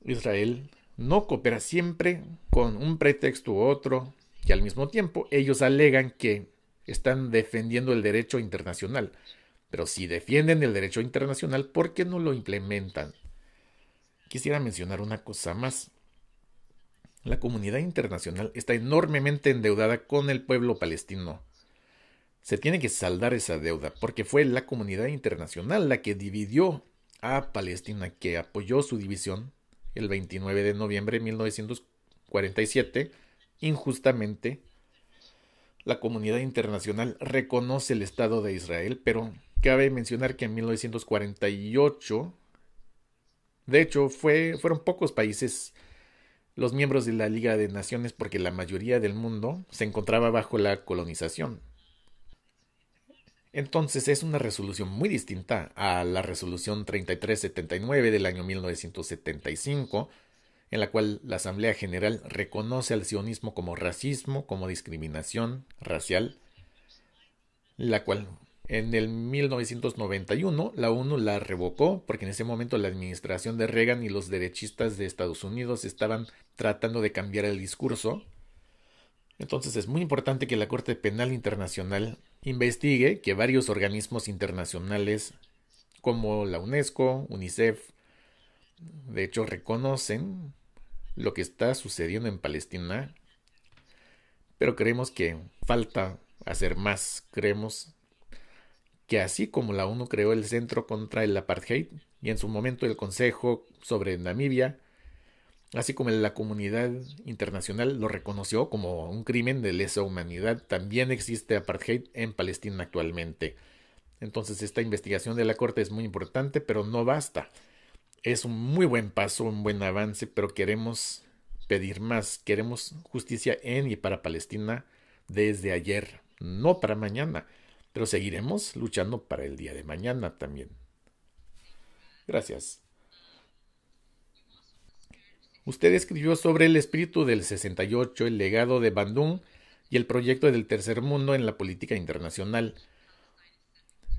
Israel no coopera siempre con un pretexto u otro y al mismo tiempo ellos alegan que están defendiendo el derecho internacional. Pero si defienden el derecho internacional, ¿por qué no lo implementan? Quisiera mencionar una cosa más. La comunidad internacional está enormemente endeudada con el pueblo palestino. Se tiene que saldar esa deuda porque fue la comunidad internacional la que dividió a Palestina, que apoyó su división el 29 de noviembre de 1947 injustamente. La comunidad internacional reconoce el Estado de Israel, pero cabe mencionar que en 1948, de hecho, fueron pocos países los miembros de la Liga de Naciones porque la mayoría del mundo se encontraba bajo la colonización. Entonces es una resolución muy distinta a la resolución 3379 del año 1975, en la cual la Asamblea General reconoce al sionismo como racismo, como discriminación racial, la cual en el 1991 la ONU la revocó porque en ese momento la administración de Reagan y los derechistas de Estados Unidos estaban tratando de cambiar el discurso. Entonces es muy importante que la Corte Penal Internacional investigue que varios organismos internacionales como la UNESCO, UNICEF, de hecho reconocen lo que está sucediendo en Palestina, pero creemos que falta hacer más. Creemos que así como la ONU creó el Centro contra el Apartheid y en su momento el Consejo sobre Namibia, así como la comunidad internacional lo reconoció como un crimen de lesa humanidad, también existe apartheid en Palestina actualmente. Entonces esta investigación de la Corte es muy importante, pero no basta. Es un muy buen paso, un buen avance, pero queremos pedir más. Queremos justicia en y para Palestina desde ayer, no para mañana, pero seguiremos luchando para el día de mañana también. Gracias. Usted escribió sobre el espíritu del 68, el legado de Bandung y el proyecto del tercer mundo en la política internacional.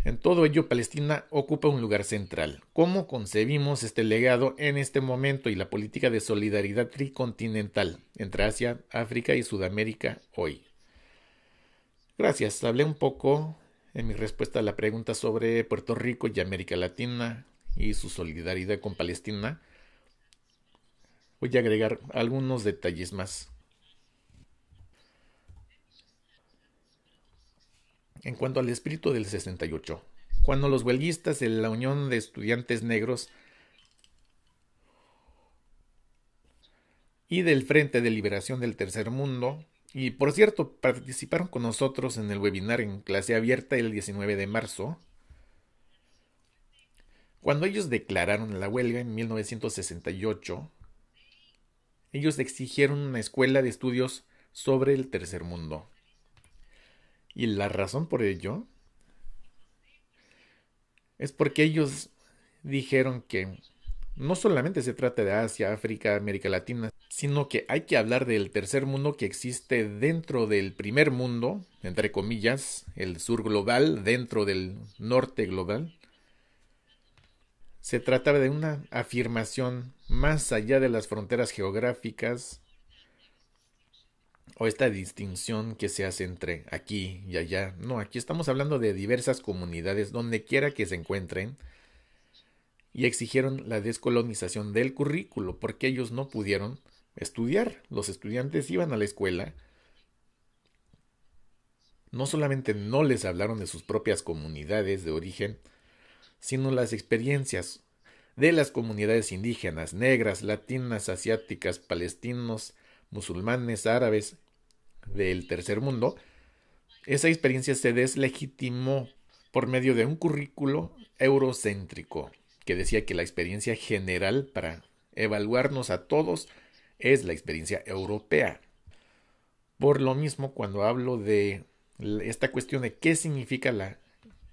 En todo ello, Palestina ocupa un lugar central. ¿Cómo concebimos este legado en este momento y la política de solidaridad tricontinental entre Asia, África y Sudamérica hoy? Gracias. Hablé un poco en mi respuesta a la pregunta sobre Puerto Rico y América Latina y su solidaridad con Palestina. Voy a agregar algunos detalles más. En cuanto al espíritu del 68, cuando los huelguistas de la Unión de Estudiantes Negros y del Frente de Liberación del Tercer Mundo, y por cierto, participaron con nosotros en el webinar en clase abierta el 19 de marzo, cuando ellos declararon la huelga en 1968, ellos exigieron una escuela de estudios sobre el tercer mundo. Y la razón por ello es porque ellos dijeron que no solamente se trata de Asia, África, América Latina, sino que hay que hablar del tercer mundo que existe dentro del primer mundo, entre comillas, el sur global, dentro del norte global. Se trata de una afirmación más allá de las fronteras geográficas o esta distinción que se hace entre aquí y allá. No, aquí estamos hablando de diversas comunidades donde quiera que se encuentren y exigieron la descolonización del currículo porque ellos no pudieron estudiar. Los estudiantes iban a la escuela. No solamente no les hablaron de sus propias comunidades de origen, sino las experiencias de las comunidades indígenas, negras, latinas, asiáticas, palestinos, musulmanes, árabes del tercer mundo. Esa experiencia se deslegitimó por medio de un currículo eurocéntrico. que decía que la experiencia general para evaluarnos a todos es la experiencia europea. Por lo mismo, cuando hablo de esta cuestión de qué significa la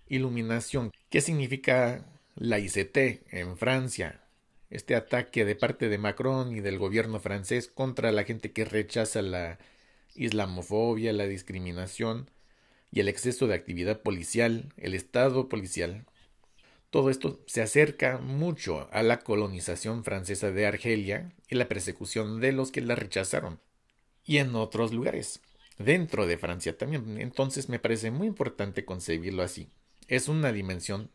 iluminación, qué significa la ICT en Francia, este ataque de parte de Macron y del gobierno francés contra la gente que rechaza la islamofobia, la discriminación y el exceso de actividad policial, el estado policial. Todo esto se acerca mucho a la colonización francesa de Argelia y la persecución de los que la rechazaron. Y en otros lugares, dentro de Francia también. Entonces me parece muy importante concebirlo así. Es una dimensión.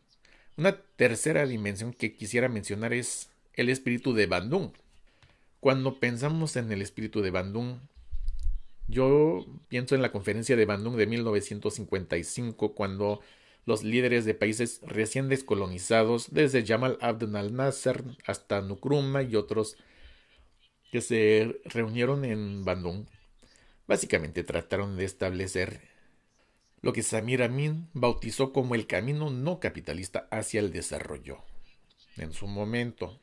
Una tercera dimensión que quisiera mencionar es el espíritu de Bandung. Cuando pensamos en el espíritu de Bandung, yo pienso en la conferencia de Bandung de 1955, cuando los líderes de países recién descolonizados, desde Jamal Abdel al-Nasser hasta Nkrumah y otros, que se reunieron en Bandung, básicamente trataron de establecer lo que Samir Amin bautizó como el camino no capitalista hacia el desarrollo. En su momento,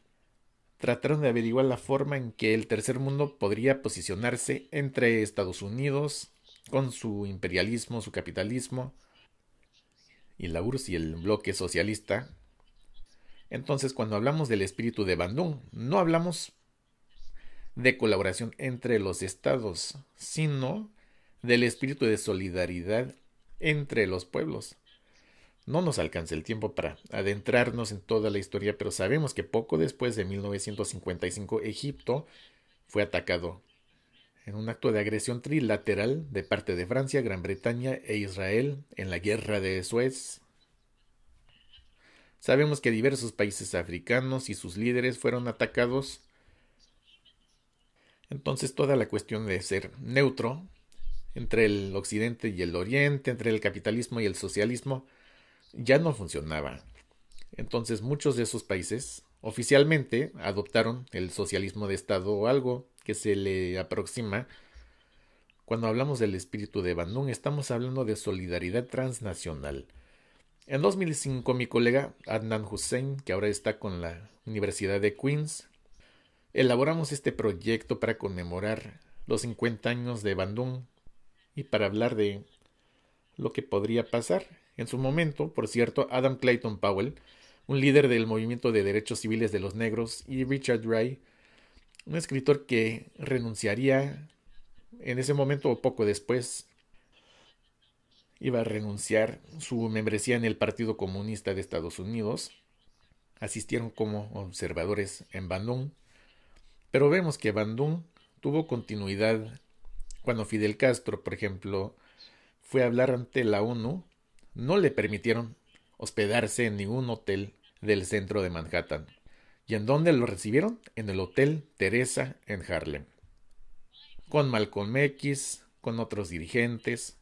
trataron de averiguar la forma en que el tercer mundo podría posicionarse entre Estados Unidos, con su imperialismo, su capitalismo, y la URSS y el bloque socialista. Entonces, cuando hablamos del espíritu de Bandung, no hablamos de colaboración entre los estados, sino del espíritu de solidaridad entre los pueblos. No nos alcanza el tiempo para adentrarnos en toda la historia, pero sabemos que poco después de 1955 Egipto fue atacado en un acto de agresión trilateral de parte de Francia, Gran Bretaña e Israel en la Guerra de Suez. Sabemos que diversos países africanos y sus líderes fueron atacados. Entonces toda la cuestión de ser neutro entre el occidente y el oriente, entre el capitalismo y el socialismo, ya no funcionaba. Entonces muchos de esos países oficialmente adoptaron el socialismo de Estado o algo que se le aproxima. Cuando hablamos del espíritu de Bandung, estamos hablando de solidaridad transnacional. En 2005 mi colega Adnan Hussein, que ahora está con la Universidad de Queens, elaboramos este proyecto para conmemorar los 50 años de Bandung y para hablar de lo que podría pasar. En su momento, por cierto, Adam Clayton Powell, un líder del movimiento de derechos civiles de los negros, y Richard Wray, un escritor que renunciaría en ese momento o poco después, iba a renunciar su membresía en el Partido Comunista de Estados Unidos, asistieron como observadores en Bandung, pero vemos que Bandung tuvo continuidad cuando Fidel Castro, por ejemplo, fue a hablar ante la ONU. No le permitieron hospedarse en ningún hotel del centro de Manhattan. ¿Y en dónde lo recibieron? En el Hotel Teresa en Harlem. Con Malcolm X, con otros dirigentes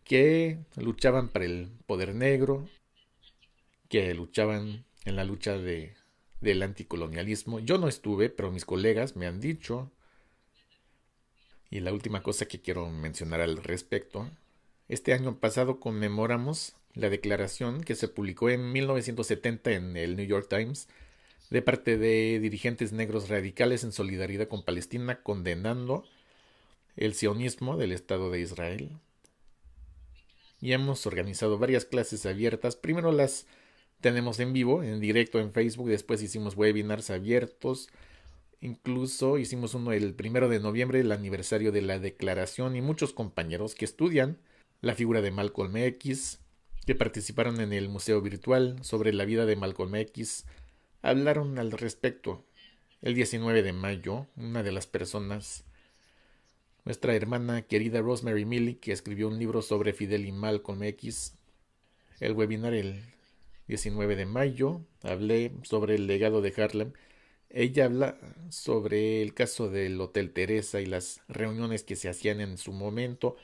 que luchaban para el poder negro, que luchaban en la lucha del anticolonialismo. Yo no estuve, pero mis colegas me han dicho. Y la última cosa que quiero mencionar al respecto. Este año pasado conmemoramos la declaración que se publicó en 1970 en el New York Times de parte de dirigentes negros radicales en solidaridad con Palestina, condenando el sionismo del Estado de Israel. Y hemos organizado varias clases abiertas. Primero las tenemos en vivo, en directo en Facebook, después hicimos webinars abiertos. Incluso hicimos uno el 1 de noviembre, el aniversario de la declaración, y muchos compañeros que estudian la figura de Malcolm X, que participaron en el museo virtual sobre la vida de Malcolm X, hablaron al respecto. El 19 de mayo, una de las personas, nuestra hermana querida Rosemary Milley, que escribió un libro sobre Fidel y Malcolm X, el webinar el 19 de mayo, hablé sobre el legado de Harlem. Ella habla sobre el caso del Hotel Teresa y las reuniones que se hacían en su momento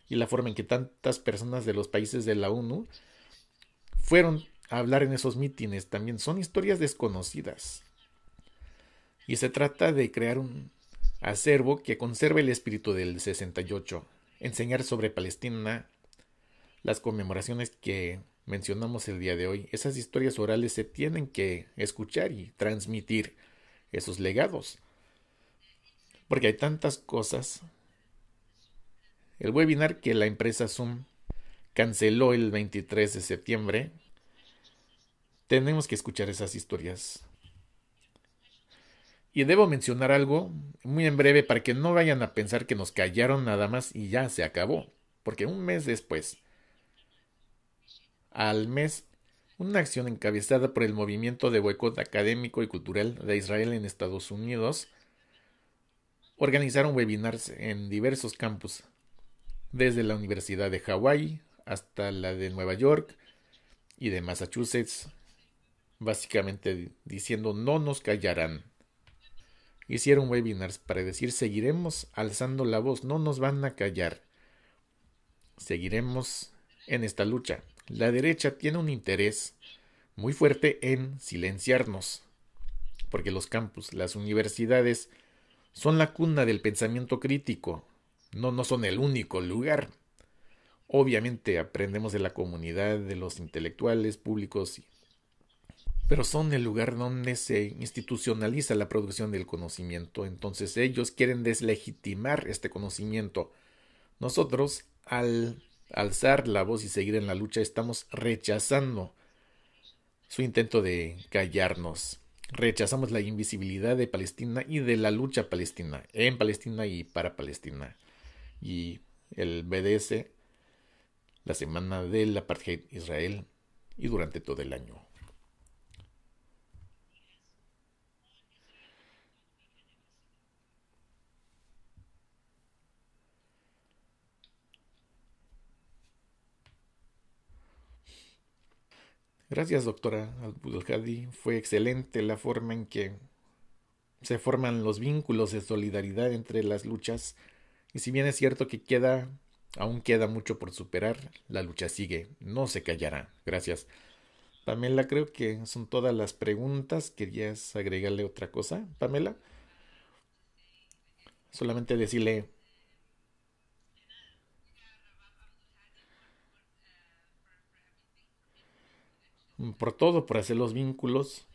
y la forma en que tantas personas de los países de la ONU fueron a hablar en esos mítines. También son historias desconocidas. Y se trata de crear un acervo que conserve el espíritu del 68, enseñar sobre Palestina, las conmemoraciones que mencionamos el día de hoy. Esas historias orales se tienen que escuchar y transmitir esos legados. Porque hay tantas cosas. El webinar que la empresa Zoom canceló el 23 de septiembre, tenemos que escuchar esas historias. Y debo mencionar algo muy en breve para que no vayan a pensar que nos callaron nada más y ya se acabó. Porque un mes después, al mes, una acción encabezada por el movimiento de boicot académico y cultural de Israel en Estados Unidos, organizaron webinars en diversos campus, desde la Universidad de Hawái hasta la de Nueva York y de Massachusetts, básicamente diciendo no nos callarán. Hicieron webinars para decir seguiremos alzando la voz, no nos van a callar. Seguiremos en esta lucha. La derecha tiene un interés muy fuerte en silenciarnos, porque los campus, las universidades, son la cuna del pensamiento crítico. No son el único lugar. Obviamente aprendemos de la comunidad, de los intelectuales públicos, pero son el lugar donde se institucionaliza la producción del conocimiento. Entonces ellos quieren deslegitimar este conocimiento. Nosotros, al alzar la voz y seguir en la lucha, estamos rechazando su intento de callarnos. Rechazamos la invisibilidad de Palestina y de la lucha palestina, en Palestina y para Palestina. Y el BDS, la semana del apartheid Israel y durante todo el año. Gracias, doctora Abdulhadi. Fue excelente la forma en que se forman los vínculos de solidaridad entre las luchas. Y si bien es cierto que aún queda mucho por superar, la lucha sigue, no se callará. Gracias. Pamela, creo que son todas las preguntas. ¿Querías agregarle otra cosa, Pamela? Solamente decirle por todo, por hacer los vínculos.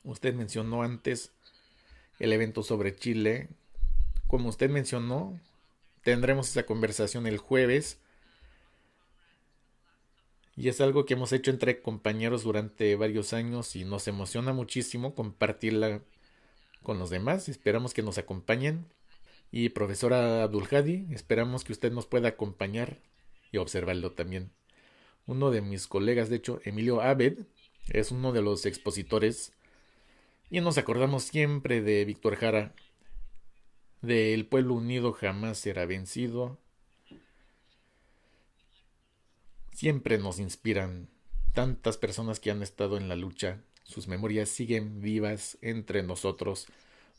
Usted mencionó antes el evento sobre Chile. Como usted mencionó, tendremos esa conversación el jueves y es algo que hemos hecho entre compañeros durante varios años y nos emociona muchísimo compartirla con los demás. Esperamos que nos acompañen. Y profesora Abdulhadi, esperamos que usted nos pueda acompañar y observarlo también. Uno de mis colegas, de hecho, Emilio Abed, es uno de los expositores y nos acordamos siempre de Víctor Jara, de El pueblo unido jamás será vencido. Siempre nos inspiran tantas personas que han estado en la lucha. Sus memorias siguen vivas entre nosotros,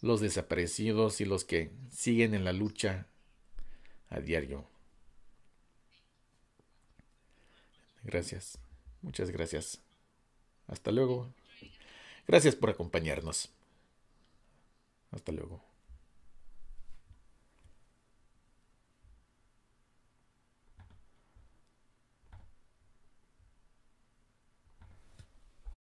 los desaparecidos y los que siguen en la lucha a diario. Gracias. Muchas gracias. Hasta luego. Gracias por acompañarnos. Hasta luego.